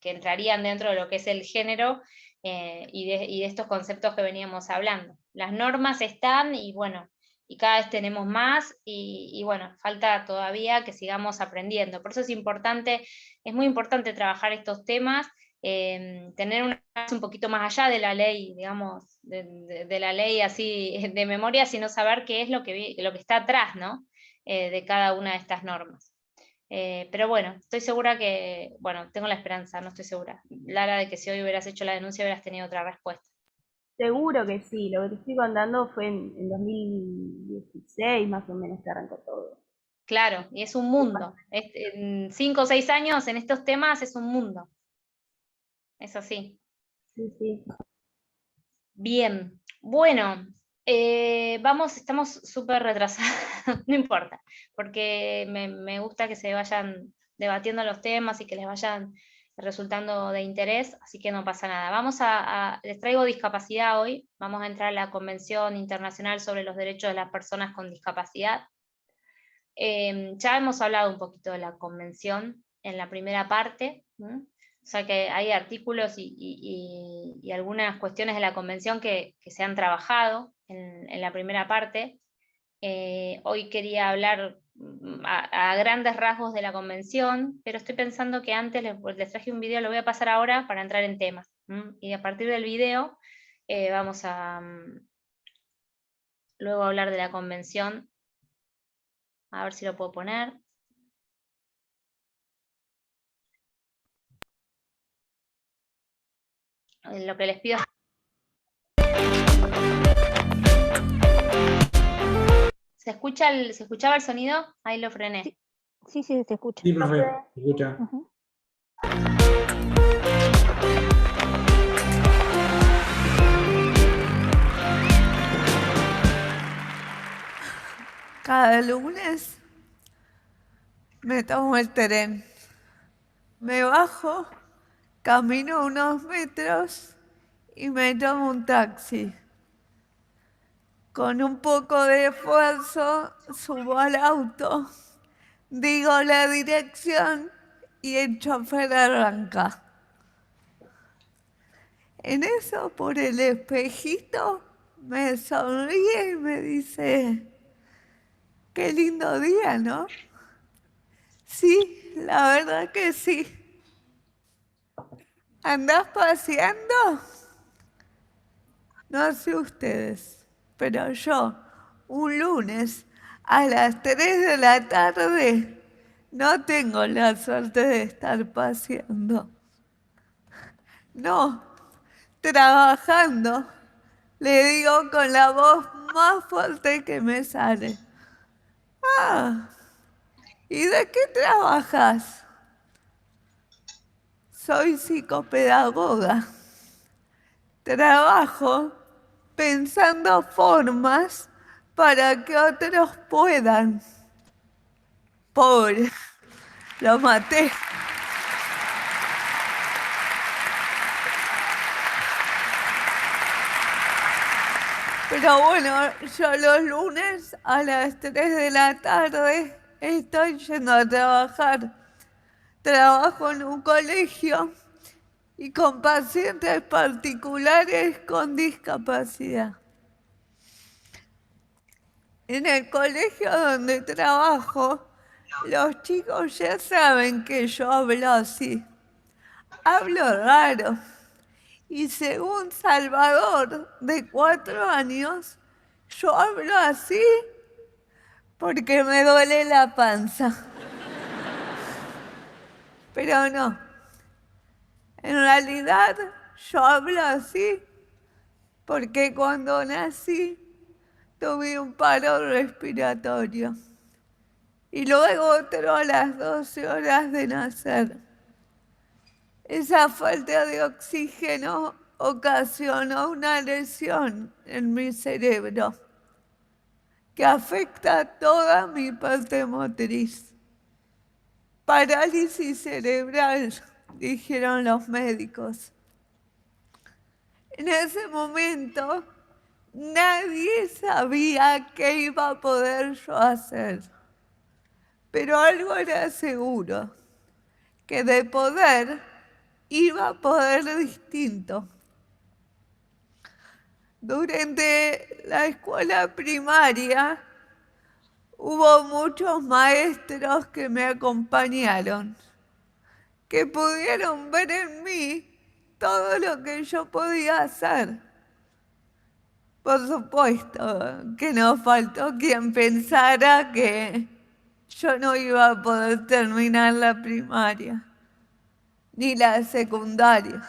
entrarían dentro de lo que es el género, y de estos conceptos que veníamos hablando. Las normas están, y bueno, y cada vez tenemos más, y bueno, falta todavía que sigamos aprendiendo. Por eso es muy importante trabajar estos temas, tener una base un poquito más allá de la ley, digamos, de la ley así de memoria, sino saber qué es lo que está atrás, ¿no? De cada una de estas normas. Pero bueno, estoy segura bueno, tengo la esperanza, no estoy segura, Lara, de que si hoy hubieras hecho la denuncia hubieras tenido otra respuesta. Seguro que sí, lo que te estoy contando fue en 2016 más o menos que arrancó todo. Claro, y es un mundo. En 5 o 6 años en estos temas es un mundo. Es así. Sí, sí. Bien, bueno, estamos súper retrasados, no importa, porque me gusta que se vayan debatiendo los temas y que les vayan resultando de interés, así que no pasa nada. Les traigo discapacidad hoy, vamos a entrar a la Convención Internacional sobre los Derechos de las Personas con Discapacidad. Ya hemos hablado un poquito de la convención en la primera parte, ¿no? O sea que hay artículos y algunas cuestiones de la convención que se han trabajado en la primera parte. Hoy quería hablar a grandes rasgos de la convención, pero estoy pensando que antes les traje un video, lo voy a pasar ahora para entrar en temas. Y a partir del video vamos a luego hablar de la convención. A ver si lo puedo poner. Lo que les pido. ¿Se escuchaba el sonido? Ahí lo frené. Sí, se escucha. Sí, profe, se escucha. Ujú. Cada lunes me tomo el tren, me bajo, camino unos metros y me tomo un taxi. Con un poco de esfuerzo subo al auto, digo la dirección y el chofer arranca. En eso, por el espejito, me sonríe y me dice: qué lindo día, ¿no? Sí, la verdad que sí. ¿Andás paseando? No sé ustedes, pero yo, un lunes a las 3 de la tarde, no tengo la suerte de estar paseando. No, trabajando. Le digo con la voz más fuerte que me sale. Ah, ¿y de qué trabajas? Soy psicopedagoga. Trabajo pensando formas para que otros puedan. Pobre, lo maté. Pero bueno, yo los lunes a las 3 de la tarde estoy yendo a trabajar. Trabajo en un colegio y con pacientes particulares con discapacidad. En el colegio donde trabajo, los chicos ya saben que yo hablo así. Hablo raro. Y según Salvador, de 4 años, yo hablo así porque me duele la panza. Pero no. En realidad, yo hablo así porque cuando nací tuve un paro respiratorio y luego otro a las 12 horas de nacer. Esa falta de oxígeno ocasionó una lesión en mi cerebro que afecta toda mi parte motriz. Parálisis cerebral, dijeron los médicos. En ese momento, nadie sabía qué iba a poder yo hacer. Pero algo era seguro, que de poder iba a poder distinto. Durante la escuela primaria hubo muchos maestros que me acompañaron, que pudieron ver en mí todo lo que yo podía hacer. Por supuesto que no faltó quien pensara que yo no iba a poder terminar la primaria, ni la secundaria.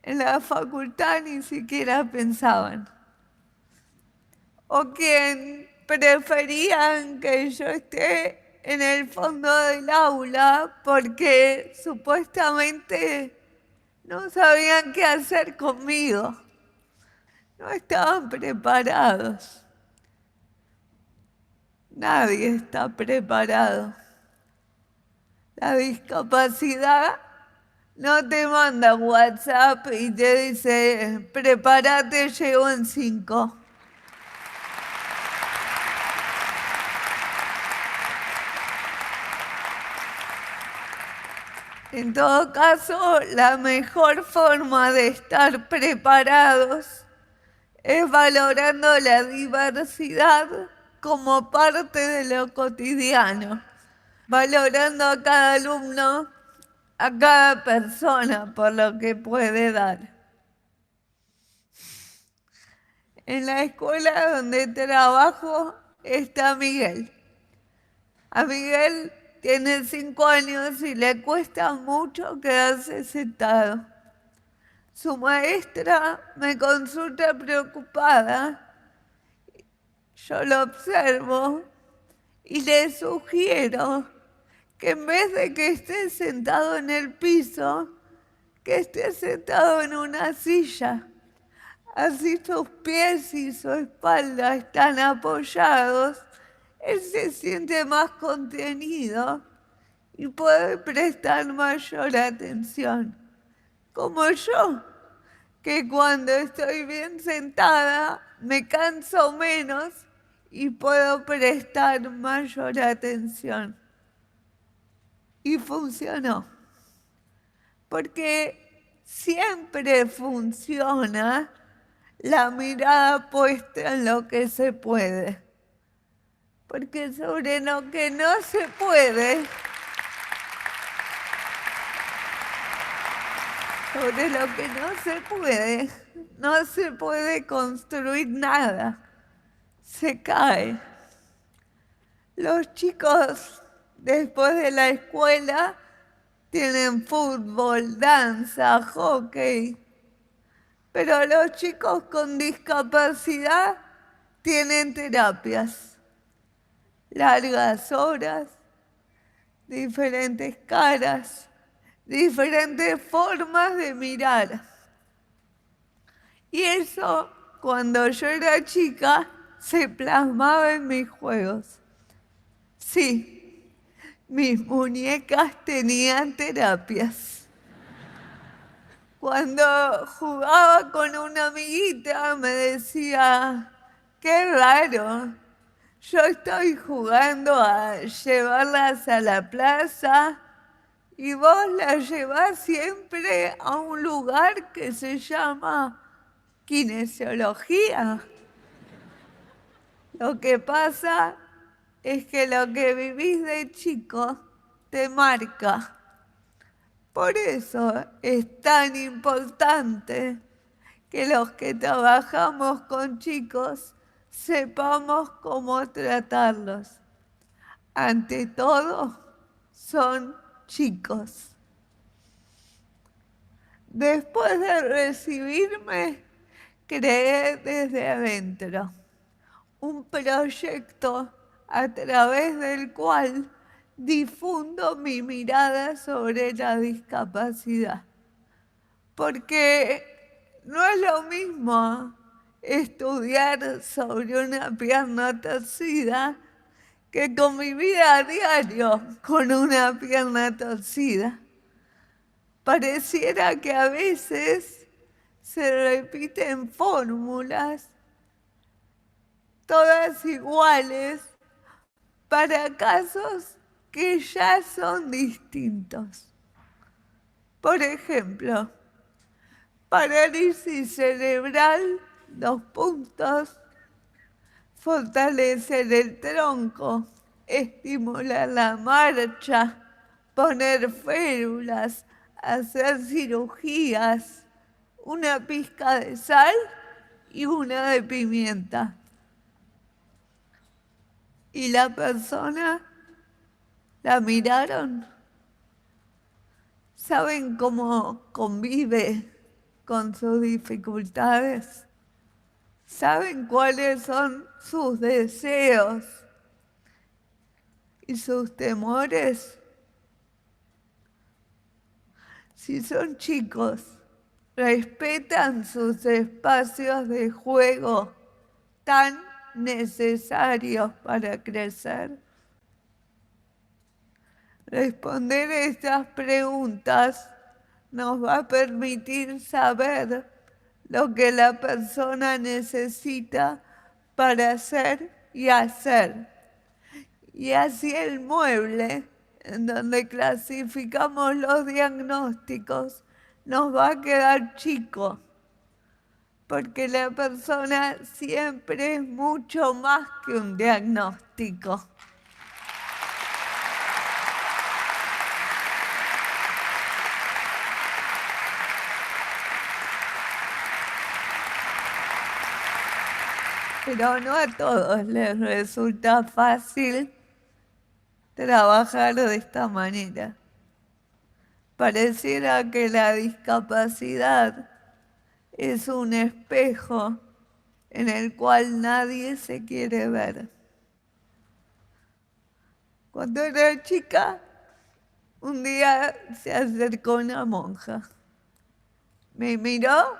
En la facultad ni siquiera pensaban. O quien preferían que yo esté en el fondo del aula porque supuestamente no sabían qué hacer conmigo. No estaban preparados. Nadie está preparado. La discapacidad no te manda WhatsApp y te dice, prepárate, llego en 5. En todo caso, la mejor forma de estar preparados es valorando la diversidad como parte de lo cotidiano, valorando a cada alumno, a cada persona por lo que puede dar. En la escuela donde trabajo está Miguel. A Miguel tiene 5 años y le cuesta mucho quedarse sentado. Su maestra me consulta preocupada. Yo lo observo y le sugiero que en vez de que esté sentado en el piso, que esté sentado en una silla. Así sus pies y su espalda están apoyados, él se siente más contenido y puede prestar mayor atención. Como yo, que cuando estoy bien sentada me canso menos y puedo prestar mayor atención. Y funcionó. Porque siempre funciona la mirada puesta en lo que se puede. Porque sobre lo que no se puede, no se puede construir nada. Se cae. Los chicos, después de la escuela, tienen fútbol, danza, hockey. Pero los chicos con discapacidad tienen terapias. Largas horas, diferentes caras, diferentes formas de mirar. Y eso, cuando yo era chica, se plasmaba en mis juegos. Sí, mis muñecas tenían terapias. Cuando jugaba con una amiguita me decía, qué raro, yo estoy jugando a llevarlas a la plaza y vos las llevás siempre a un lugar que se llama kinesiología. Lo que pasa es que lo que vivís de chico te marca. Por eso es tan importante que los que trabajamos con chicos sepamos cómo tratarlos. Ante todo, son chicos. Después de recibirme, creé desde adentro un proyecto a través del cual difundo mi mirada sobre la discapacidad. Porque no es lo mismo estudiar sobre una pierna torcida que convivir a diario con una pierna torcida. Pareciera que a veces se repiten fórmulas, todas iguales, para casos que ya son distintos. Por ejemplo, parálisis cerebral, 2 puntos, fortalecer el tronco, estimular la marcha, poner férulas, hacer cirugías, una pizca de sal y una de pimienta. ¿Y la persona la miraron? ¿Saben cómo convive con sus dificultades? ¿Saben cuáles son sus deseos y sus temores? Si son chicos, respetan sus espacios de juego tan necesarios para crecer. Responder estas preguntas nos va a permitir saber lo que la persona necesita para hacer y hacer. Y así el mueble, en donde clasificamos los diagnósticos, nos va a quedar chico, porque la persona siempre es mucho más que un diagnóstico. Pero no a todos les resulta fácil trabajar de esta manera. Pareciera que la discapacidad es un espejo en el cual nadie se quiere ver. Cuando era chica, un día se acercó una monja. Me miró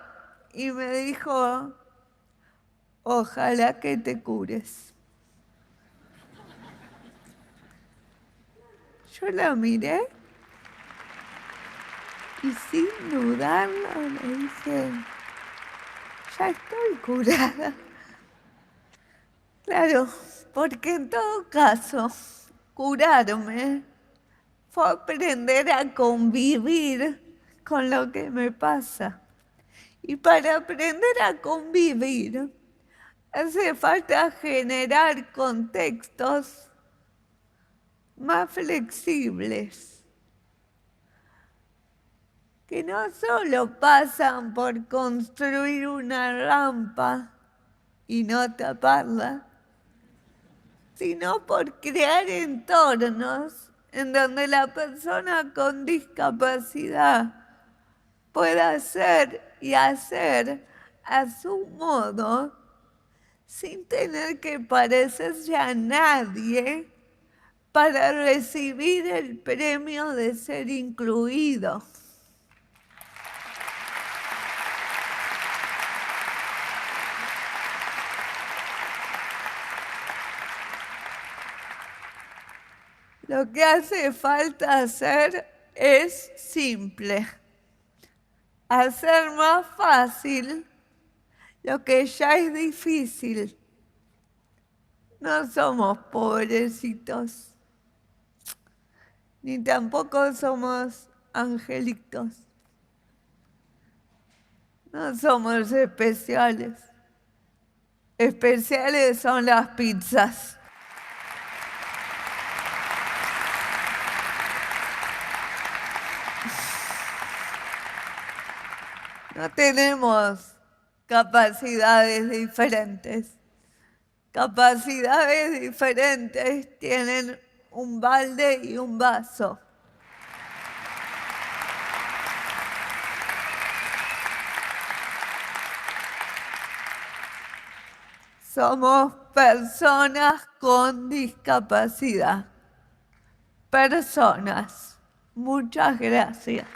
y me dijo: ojalá que te cures. Yo la miré y sin dudarlo le dije: ya estoy curada. Claro, porque en todo caso, curarme fue aprender a convivir con lo que me pasa. Y para aprender a convivir, hace falta generar contextos más flexibles, que no solo pasan por construir una rampa y no taparla, sino por crear entornos en donde la persona con discapacidad pueda ser y hacer a su modo, sin tener que parecerse a nadie para recibir el premio de ser incluido. Lo que hace falta hacer es simple: hacer más fácil lo que ya es difícil. No somos pobrecitos, ni tampoco somos angelitos. No somos especiales. especiales son las pizzas. No tenemos capacidades diferentes. Capacidades diferentes tienen un balde y un vaso. Somos personas con discapacidad. Personas. Muchas gracias.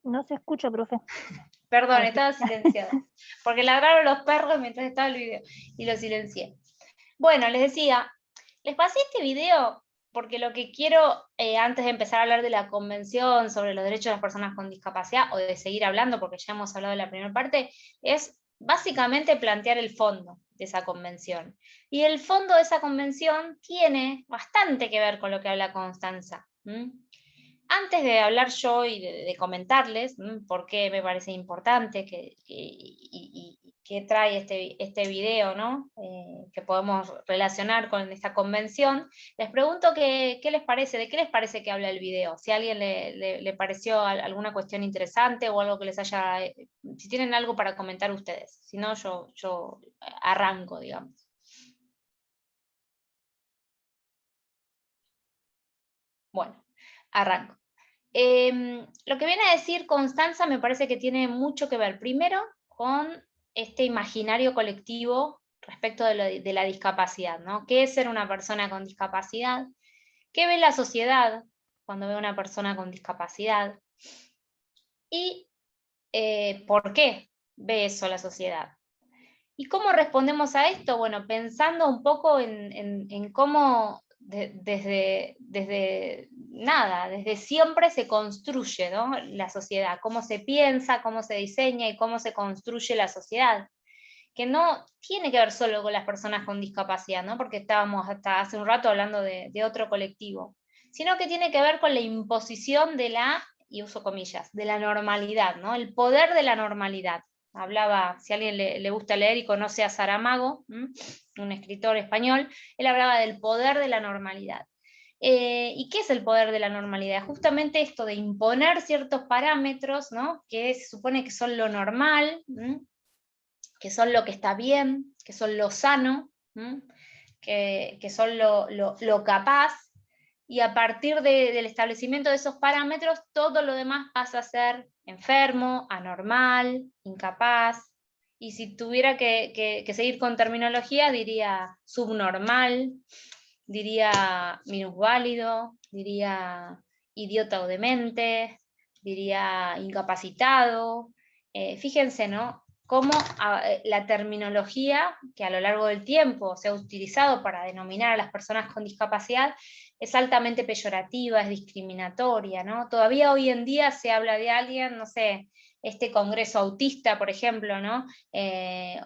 No se escucha, profe. Perdón, Ah, estaba silenciada. Porque ladraron los perros mientras estaba el video y lo silencié. Bueno, les decía, les pasé este video porque lo que quiero, antes de empezar a hablar de la Convención sobre los derechos de las personas con discapacidad, o de seguir hablando, porque ya hemos hablado de la primera parte, es básicamente plantear el fondo de esa convención. Y el fondo de esa convención tiene bastante que ver con lo que habla Constanza. Antes de hablar yo y de comentarles por qué me parece importante y qué trae este video, ¿no? Que podemos relacionar con esta convención, les pregunto qué les parece, de qué les parece que habla el video, si a alguien le pareció alguna cuestión interesante o algo que les haya, si tienen algo para comentar ustedes, si no yo arranco, digamos. Bueno, arranco. Lo que viene a decir Constanza me parece que tiene mucho que ver, primero, con este imaginario colectivo respecto de la discapacidad, ¿no? ¿Qué es ser una persona con discapacidad? ¿Qué ve la sociedad cuando ve a una persona con discapacidad? ¿Y por qué ve eso la sociedad? ¿Y cómo respondemos a esto? Bueno, pensando un poco en cómo desde siempre se construye, ¿no? La sociedad, cómo se piensa, cómo se diseña y cómo se construye la sociedad, que no tiene que ver solo con las personas con discapacidad, ¿no? Porque estábamos hasta hace un rato hablando de otro colectivo, sino que tiene que ver con la imposición de la, y uso comillas, de la normalidad, ¿no? El poder de la normalidad. Hablaba, si a alguien le gusta leer y conoce a Saramago, un escritor español, él hablaba del poder de la normalidad. ¿Y qué es el poder de la normalidad? Justamente esto de imponer ciertos parámetros, ¿no? Que se supone que son lo normal, que son lo que está bien, que son lo sano, que son lo capaz, y a partir del establecimiento de esos parámetros, todo lo demás pasa a ser enfermo, anormal, incapaz, y si tuviera que seguir con terminología, diría subnormal, diría minusválido, diría idiota o demente, diría incapacitado. Fíjense, ¿no? Cómo la terminología que a lo largo del tiempo se ha utilizado para denominar a las personas con discapacidad es altamente peyorativa, es discriminatoria, ¿no? Todavía hoy en día se habla de alguien, no sé, este congreso autista, por ejemplo, ¿no?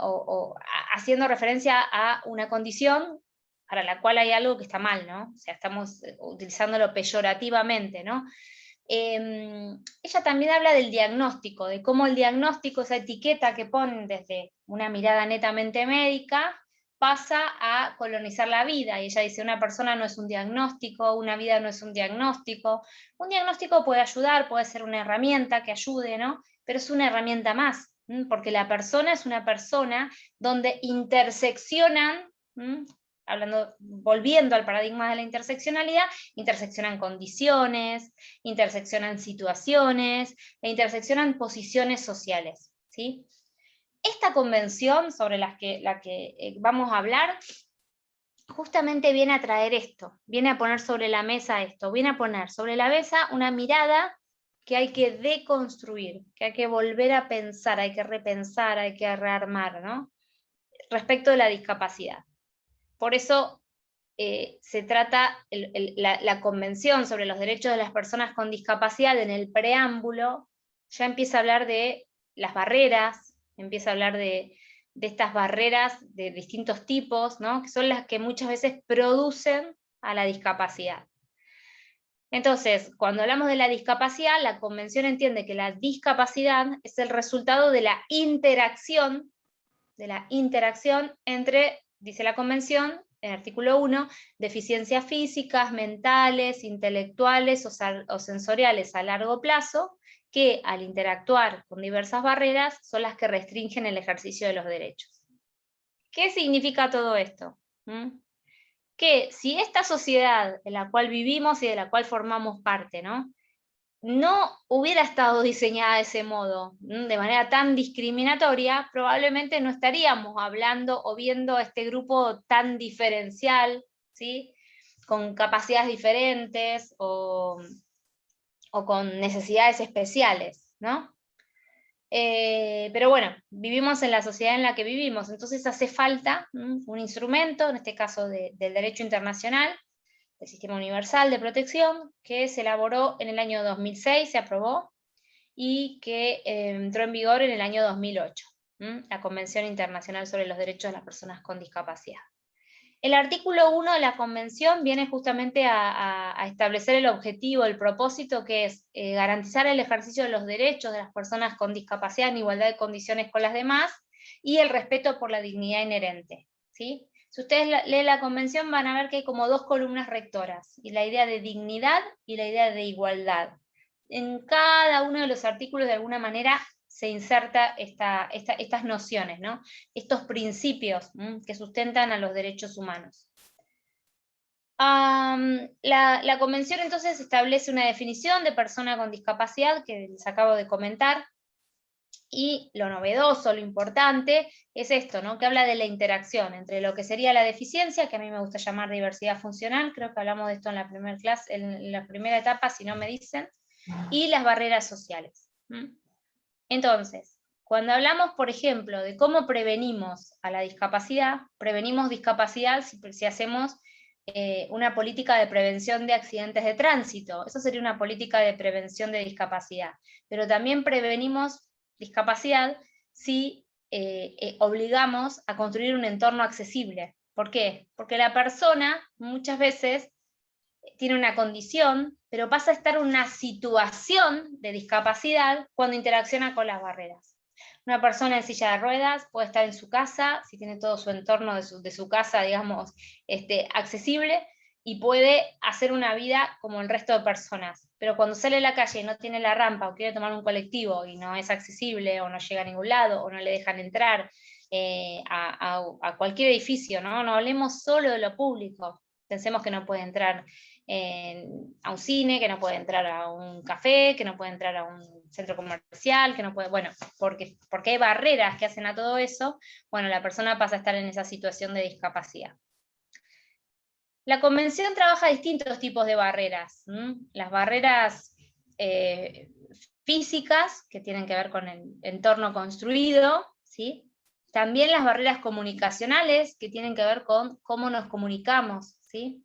O haciendo referencia a una condición para la cual hay algo que está mal, ¿no? O sea, estamos utilizándolo peyorativamente, ¿no? Ella también habla del diagnóstico, de cómo el diagnóstico, esa etiqueta que ponen desde una mirada netamente médica, pasa a colonizar la vida. Y ella dice, una persona no es un diagnóstico, una vida no es un diagnóstico. Un diagnóstico puede ayudar, puede ser una herramienta que ayude, ¿no? Pero es una herramienta más, porque la persona es una persona donde interseccionan, volviendo al paradigma de la interseccionalidad, interseccionan condiciones, interseccionan situaciones, e interseccionan posiciones sociales, ¿sí? Esta convención sobre la que vamos a hablar, justamente viene a traer esto, viene a poner sobre la mesa esto, viene a poner sobre la mesa una mirada que hay que deconstruir, que hay que volver a pensar, hay que repensar, hay que rearmar, ¿no? Respecto de la discapacidad. Por eso se trata la Convención sobre los Derechos de las Personas con Discapacidad, en el preámbulo, ya empieza a hablar de las barreras, empieza a hablar de estas barreras de distintos tipos, ¿no? Que son las que muchas veces producen a la discapacidad. Entonces, cuando hablamos de la discapacidad, la Convención entiende que la discapacidad es el resultado de la interacción entre, dice la Convención, en el artículo 1, deficiencias físicas, mentales, intelectuales o sensoriales a largo plazo, que al interactuar con diversas barreras son las que restringen el ejercicio de los derechos. ¿Qué significa todo esto? Que si esta sociedad en la cual vivimos y de la cual formamos parte, no hubiera estado diseñada de ese modo, de manera tan discriminatoria, probablemente no estaríamos hablando o viendo este grupo tan diferencial, ¿sí? Con capacidades diferentes o con necesidades especiales, ¿no? Pero bueno, vivimos en la sociedad en la que vivimos, entonces hace falta un instrumento, en este caso del derecho internacional, el Sistema Universal de Protección, que se elaboró en el año 2006, se aprobó, y que entró en vigor en el año 2008, la Convención Internacional sobre los Derechos de las Personas con Discapacidad. El artículo 1 de la Convención viene justamente a establecer el objetivo, el propósito, que es garantizar el ejercicio de los derechos de las personas con discapacidad en igualdad de condiciones con las demás, y el respeto por la dignidad inherente, ¿sí? Si ustedes leen la Convención van a ver que hay como dos columnas rectoras, y la idea de dignidad y la idea de igualdad. En cada uno de los artículos de alguna manera se inserta estas nociones, ¿no? Estos principios que sustentan a los derechos humanos. La Convención entonces establece una definición de persona con discapacidad que les acabo de comentar, y lo novedoso, lo importante, es esto, ¿no? Que habla de la interacción entre lo que sería la deficiencia, que a mí me gusta llamar diversidad funcional, creo que hablamos de esto en la primera clase, en la primera etapa, si no me dicen, y las barreras sociales. Entonces, cuando hablamos, por ejemplo, de cómo prevenimos a la discapacidad, prevenimos discapacidad si hacemos una política de prevención de accidentes de tránsito, eso sería una política de prevención de discapacidad, pero también prevenimos discapacidad si obligamos a construir un entorno accesible. ¿Por qué? Porque la persona muchas veces tiene una condición, pero pasa a estar en una situación de discapacidad cuando interacciona con las barreras. Una persona en silla de ruedas puede estar en su casa, si tiene todo su entorno de su casa, digamos, accesible, y puede hacer una vida como el resto de personas. Pero cuando sale a la calle y no tiene la rampa, o quiere tomar un colectivo y no es accesible, o no llega a ningún lado, o no le dejan entrar a cualquier edificio, ¿no? No hablemos solo de lo público. Pensemos que no puede entrar a un cine, que no puede entrar a un café, que no puede entrar a un centro comercial, que no puede, bueno, porque hay barreras que hacen a todo eso, bueno, la persona pasa a estar en esa situación de discapacidad. La Convención trabaja distintos tipos de barreras. Las barreras físicas, que tienen que ver con el entorno construido, ¿sí? También las barreras comunicacionales, que tienen que ver con cómo nos comunicamos, ¿sí?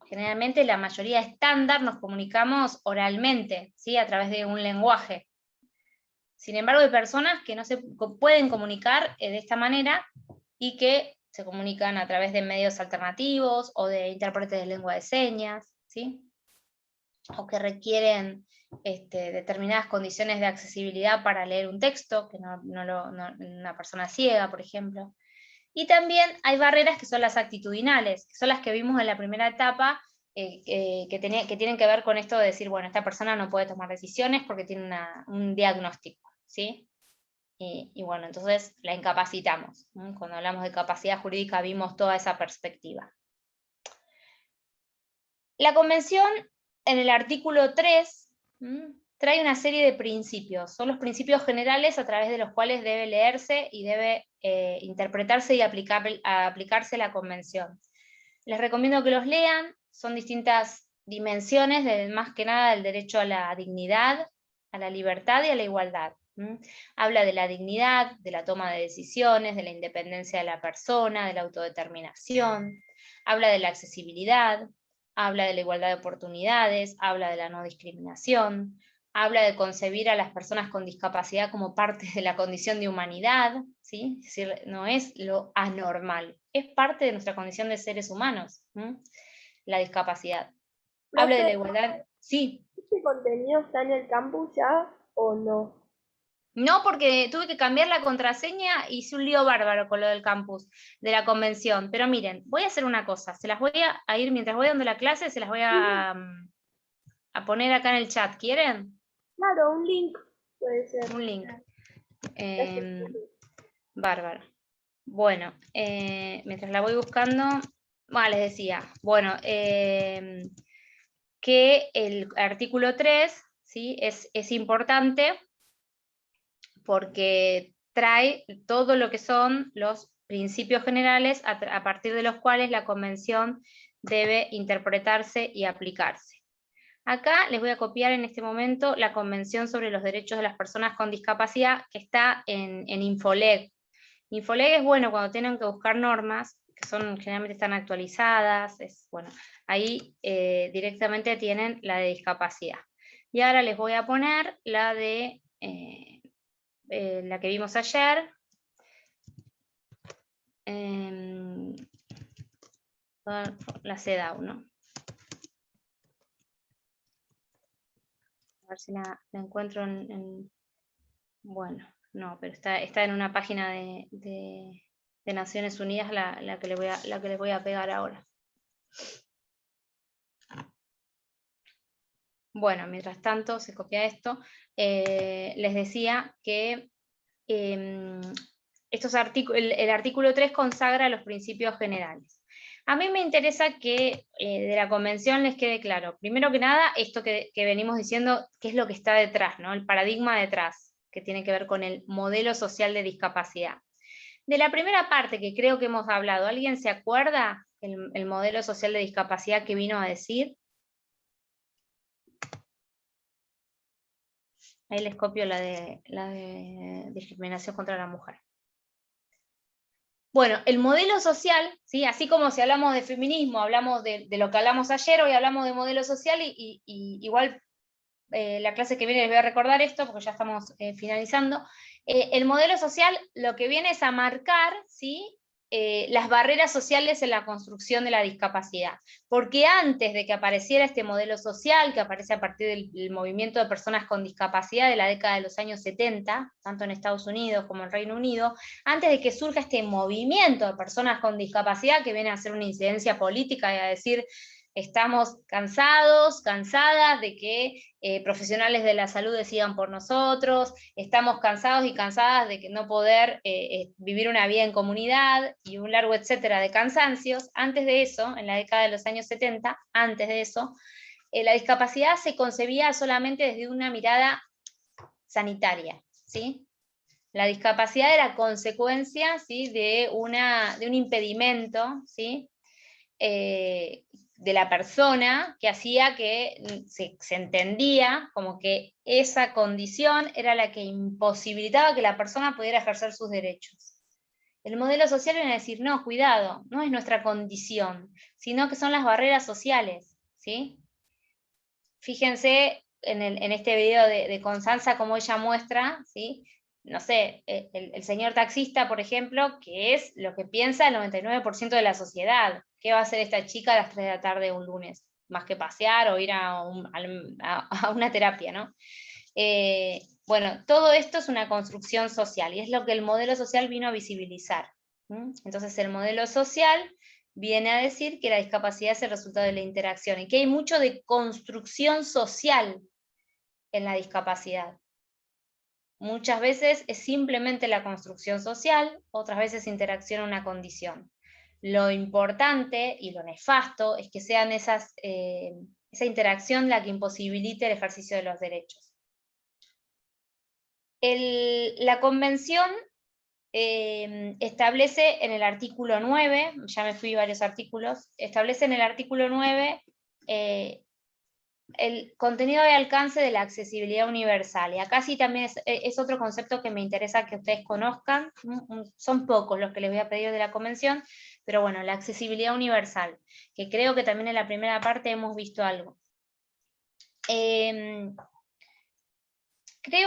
Generalmente la mayoría estándar nos comunicamos oralmente, ¿sí? A través de un lenguaje. Sin embargo, hay personas que no se pueden comunicar de esta manera y que se comunican a través de medios alternativos o de intérpretes de lengua de señas, ¿sí? O que requieren determinadas condiciones de accesibilidad para leer un texto, que una persona ciega, por ejemplo. Y también hay barreras que son las actitudinales, que son las que vimos en la primera etapa, que tienen que ver con esto de decir, bueno, esta persona no puede tomar decisiones porque tiene un diagnóstico, ¿sí? Y bueno, entonces la incapacitamos. Cuando hablamos de capacidad jurídica vimos toda esa perspectiva. La Convención, en el artículo 3, trae una serie de principios. Son los principios generales a través de los cuales debe leerse y debe interpretarse y aplicarse la Convención. Les recomiendo que los lean, son distintas dimensiones, más que nada, del derecho a la dignidad, a la libertad y a la igualdad. Habla de la dignidad, de la toma de decisiones, de la independencia de la persona, de la autodeterminación, habla de la accesibilidad, habla de la igualdad de oportunidades, habla de la no discriminación, habla de concebir a las personas con discapacidad como parte de la condición de humanidad, ¿sí? Es decir, no es lo anormal, es parte de nuestra condición de seres humanos, la discapacidad. Habla de la igualdad, sí. ¿Este contenido está en el campus ya o no? No, porque tuve que cambiar la contraseña y hice un lío bárbaro con lo del campus, de la convención. Pero miren, voy a hacer una cosa, se las voy a ir, mientras voy dando la clase, se las voy a poner acá en el chat. ¿Quieren? Claro, un link puede ser. Un link. Bárbaro. Bueno, mientras la voy buscando, les decía, bueno, que el artículo 3, ¿sí? es importante, porque trae todo lo que son los principios generales a partir de los cuales la convención debe interpretarse y aplicarse. Acá les voy a copiar en este momento la Convención sobre los Derechos de las Personas con Discapacidad, que está en Infoleg. Infoleg es bueno cuando tienen que buscar normas, que generalmente están actualizadas, bueno, ahí directamente tienen la de discapacidad. Y ahora les voy a poner la de la que vimos ayer, la CEDAW, ¿no? A ver si la encuentro bueno, no, pero está en una página de Naciones Unidas la que les voy a pegar ahora. Bueno, mientras tanto se copia esto, les decía que el artículo 3 consagra los principios generales. A mí me interesa que de la convención les quede claro, primero que nada, esto que venimos diciendo, qué es lo que está detrás, ¿no? El paradigma detrás, que tiene que ver con el modelo social de discapacidad. De la primera parte que creo que hemos hablado, ¿alguien se acuerda el modelo social de discapacidad que vino a decir? Ahí les copio la de discriminación contra la mujer. Bueno, el modelo social, ¿sí? Así como si hablamos de feminismo, hablamos de lo que hablamos ayer, hoy hablamos de modelo social, y igual la clase que viene les voy a recordar esto, porque ya estamos finalizando. El modelo social lo que viene es a marcar, ¿sí? Las barreras sociales en la construcción de la discapacidad. Porque antes de que apareciera este modelo social, que aparece a partir del movimiento de personas con discapacidad de la década de los años 70, tanto en Estados Unidos como en Reino Unido, antes de que surja este movimiento de personas con discapacidad que viene a hacer una incidencia política y a decir, estamos cansados, cansadas de que profesionales de la salud decidan por nosotros, estamos cansados y cansadas de que no poder vivir una vida en comunidad, y un largo etcétera de cansancios. Antes de eso, en la década de los años 70, antes de eso, la discapacidad se concebía solamente desde una mirada sanitaria, ¿sí? La discapacidad era consecuencia, ¿sí? de un impedimento, ¿sí? De la persona, que hacía que se entendía como que esa condición era la que imposibilitaba que la persona pudiera ejercer sus derechos. El modelo social viene a decir, no, cuidado, no es nuestra condición, sino que son las barreras sociales, ¿sí? Fíjense en este video de Constanza cómo ella muestra, ¿sí? No sé, el señor taxista, por ejemplo, que es lo que piensa el 99% de la sociedad. ¿Qué va a hacer esta chica a las 3 de la tarde un lunes? Más que pasear o ir a una terapia, ¿no? Bueno, todo esto es una construcción social, y es lo que el modelo social vino a visibilizar. Entonces el modelo social viene a decir que la discapacidad es el resultado de la interacción, y que hay mucho de construcción social en la discapacidad. Muchas veces es simplemente la construcción social, otras veces interacción en una condición. Lo importante y lo nefasto es que sean esa interacción la que imposibilite el ejercicio de los derechos. La convención establece en el artículo 9, ya me fui varios artículos, establece en el artículo 9 el contenido de alcance de la accesibilidad universal. Y acá sí también es otro concepto que me interesa que ustedes conozcan. Son pocos los que les voy a pedir de la convención, pero bueno, la accesibilidad universal, que creo que también en la primera parte hemos visto algo. Creo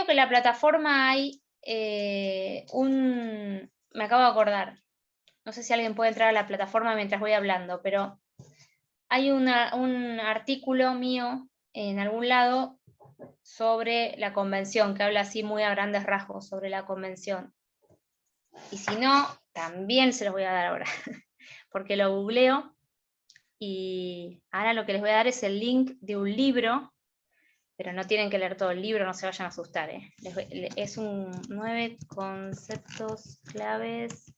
que en la plataforma hay me acabo de acordar, no sé si alguien puede entrar a la plataforma mientras voy hablando, pero hay un artículo mío en algún lado sobre la convención, que habla así muy a grandes rasgos sobre la convención. Y si no, también se los voy a dar ahora, porque lo googleo, y ahora lo que les voy a dar es el link de un libro, pero no tienen que leer todo el libro, no se vayan a asustar. Es un 9 conceptos claves,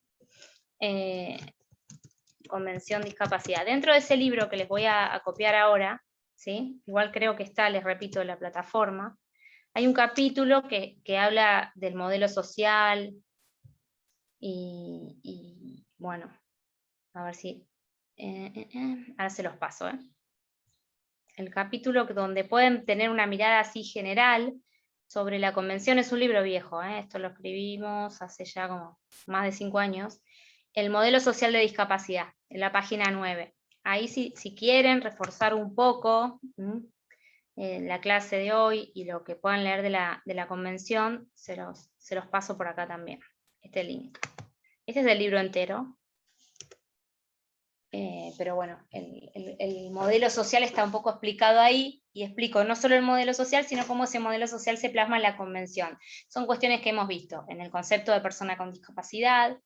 convención discapacidad. Dentro de ese libro que les voy a copiar ahora, ¿sí? Igual creo que está, les repito, en la plataforma, hay un capítulo que habla del modelo social, y bueno, a ver si, ahora se los paso, El capítulo donde pueden tener una mirada así general sobre la convención, es un libro viejo, esto lo escribimos hace ya como más de 5 años, el modelo social de discapacidad, en la página 9. Ahí si quieren reforzar un poco la clase de hoy y lo que puedan leer de la convención, se los paso por acá también, este link. Este es el libro entero, pero bueno, el modelo social está un poco explicado ahí, y explico no solo el modelo social, sino cómo ese modelo social se plasma en la convención. Son cuestiones que hemos visto en el concepto de persona con discapacidad,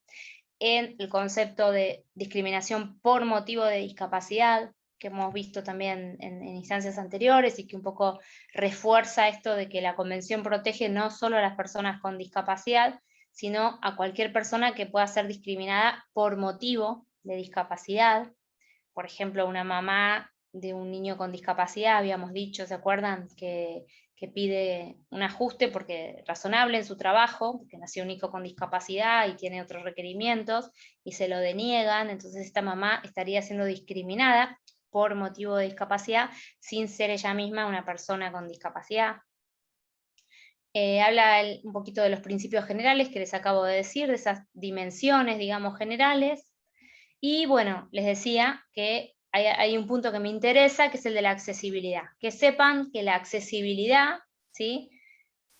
en el concepto de discriminación por motivo de discapacidad, que hemos visto también en instancias anteriores, y que un poco refuerza esto de que la convención protege no solo a las personas con discapacidad, sino a cualquier persona que pueda ser discriminada por motivo de discapacidad. Por ejemplo, una mamá de un niño con discapacidad, habíamos dicho, ¿se acuerdan? Que pide un ajuste porque razonable en su trabajo, porque nació un hijo con discapacidad y tiene otros requerimientos, y se lo deniegan, entonces esta mamá estaría siendo discriminada por motivo de discapacidad, sin ser ella misma una persona con discapacidad. Habla un poquito de los principios generales que les acabo de decir, de esas dimensiones, digamos, generales. Y bueno, les decía que hay un punto que me interesa, que es el de la accesibilidad. Que sepan que la accesibilidad, ¿sí?,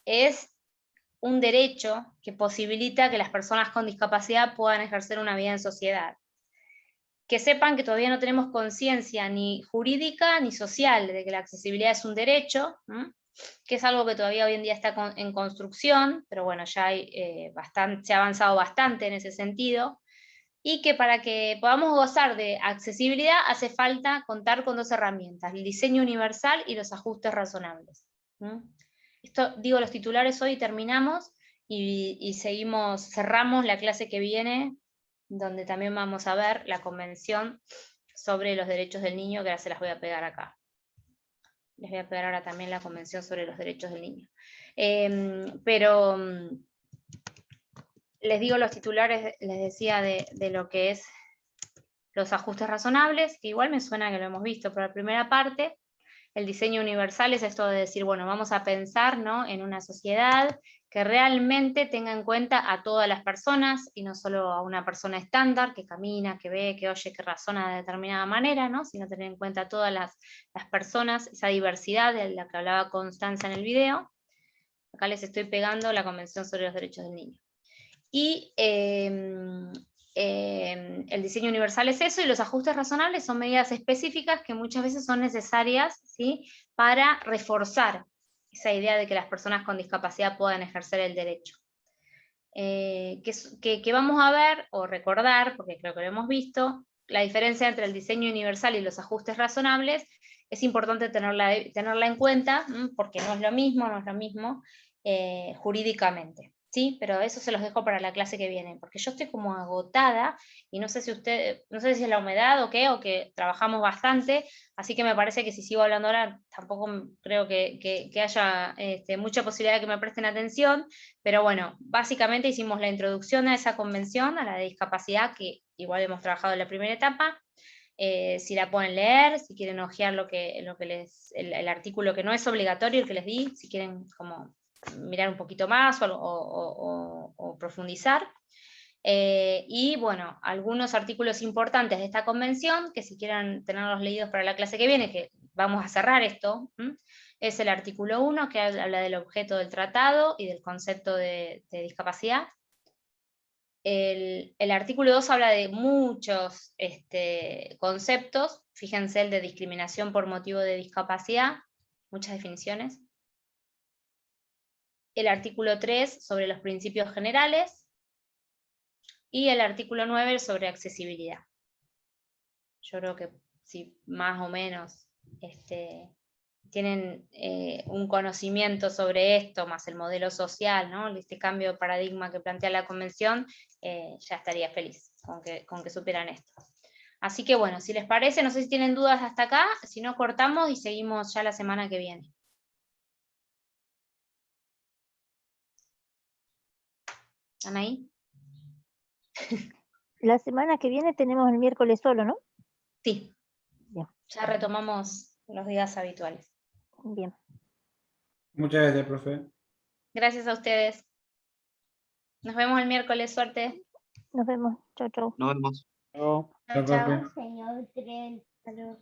es un derecho que posibilita que las personas con discapacidad puedan ejercer una vida en sociedad. Que sepan que todavía no tenemos conciencia ni jurídica ni social de que la accesibilidad es un derecho, que es algo que todavía hoy en día está en construcción, pero bueno, ya hay, se ha avanzado bastante en ese sentido, y que para que podamos gozar de accesibilidad hace falta contar con 2 herramientas, el diseño universal y los ajustes razonables. Esto, digo los titulares hoy, terminamos, y cerramos la clase que viene, donde también vamos a ver la convención sobre los derechos del niño, que ahora se las voy a pegar acá. Les voy a pegar ahora también la convención sobre los derechos del niño. Pero les digo los titulares, les decía, de lo que es los ajustes razonables, que igual me suena que lo hemos visto, pero la primera parte, el diseño universal es esto de decir, bueno, vamos a pensar, ¿no?, en una sociedad que realmente tenga en cuenta a todas las personas, y no solo a una persona estándar, que camina, que ve, que oye, que razona de determinada manera, ¿no?, sino tener en cuenta a todas las personas, esa diversidad de la que hablaba Constanza en el video. Acá les estoy pegando la Convención sobre los Derechos del Niño. Y el diseño universal es eso, y los ajustes razonables son medidas específicas que muchas veces son necesarias, ¿sí?, para reforzar esa idea de que las personas con discapacidad puedan ejercer el derecho. Que vamos a ver, o recordar, porque creo que lo hemos visto, la diferencia entre el diseño universal y los ajustes razonables. Es importante tenerla en cuenta, porque no es lo mismo jurídicamente. ¿Sí? Pero eso se los dejo para la clase que viene, porque yo estoy como agotada, y no sé si es la humedad o que trabajamos bastante, así que me parece que si sigo hablando ahora, tampoco creo que haya mucha posibilidad de que me presten atención, pero bueno, básicamente hicimos la introducción a esa convención, a la de discapacidad, que igual hemos trabajado en la primera etapa, si la pueden leer, si quieren hojear el artículo que no es obligatorio, el que les di, si quieren como mirar un poquito más o profundizar. Y bueno, algunos artículos importantes de esta convención, que si quieren tenerlos leídos para la clase que viene, que vamos a cerrar esto, es el artículo 1, que habla del objeto del tratado y del concepto de discapacidad. El artículo 2 habla de muchos conceptos, fíjense el de discriminación por motivo de discapacidad, muchas definiciones. El artículo 3 sobre los principios generales, y el artículo 9 sobre accesibilidad. Yo creo que si más o menos tienen un conocimiento sobre esto, más el modelo social, ¿no? Este cambio de paradigma que plantea la convención, ya estaría feliz con que supieran esto. Así que bueno, si les parece, no sé si tienen dudas hasta acá, si no cortamos y seguimos ya la semana que viene. ¿Están ahí? La semana que viene tenemos el miércoles solo, ¿no? Sí. Bien. Ya retomamos los días habituales. Bien. Muchas gracias, profe. Gracias a ustedes. Nos vemos el miércoles, suerte. Nos vemos. Chau, chau. Nos vemos. Chao, Chao, profe. chao. Señor Tren, salud.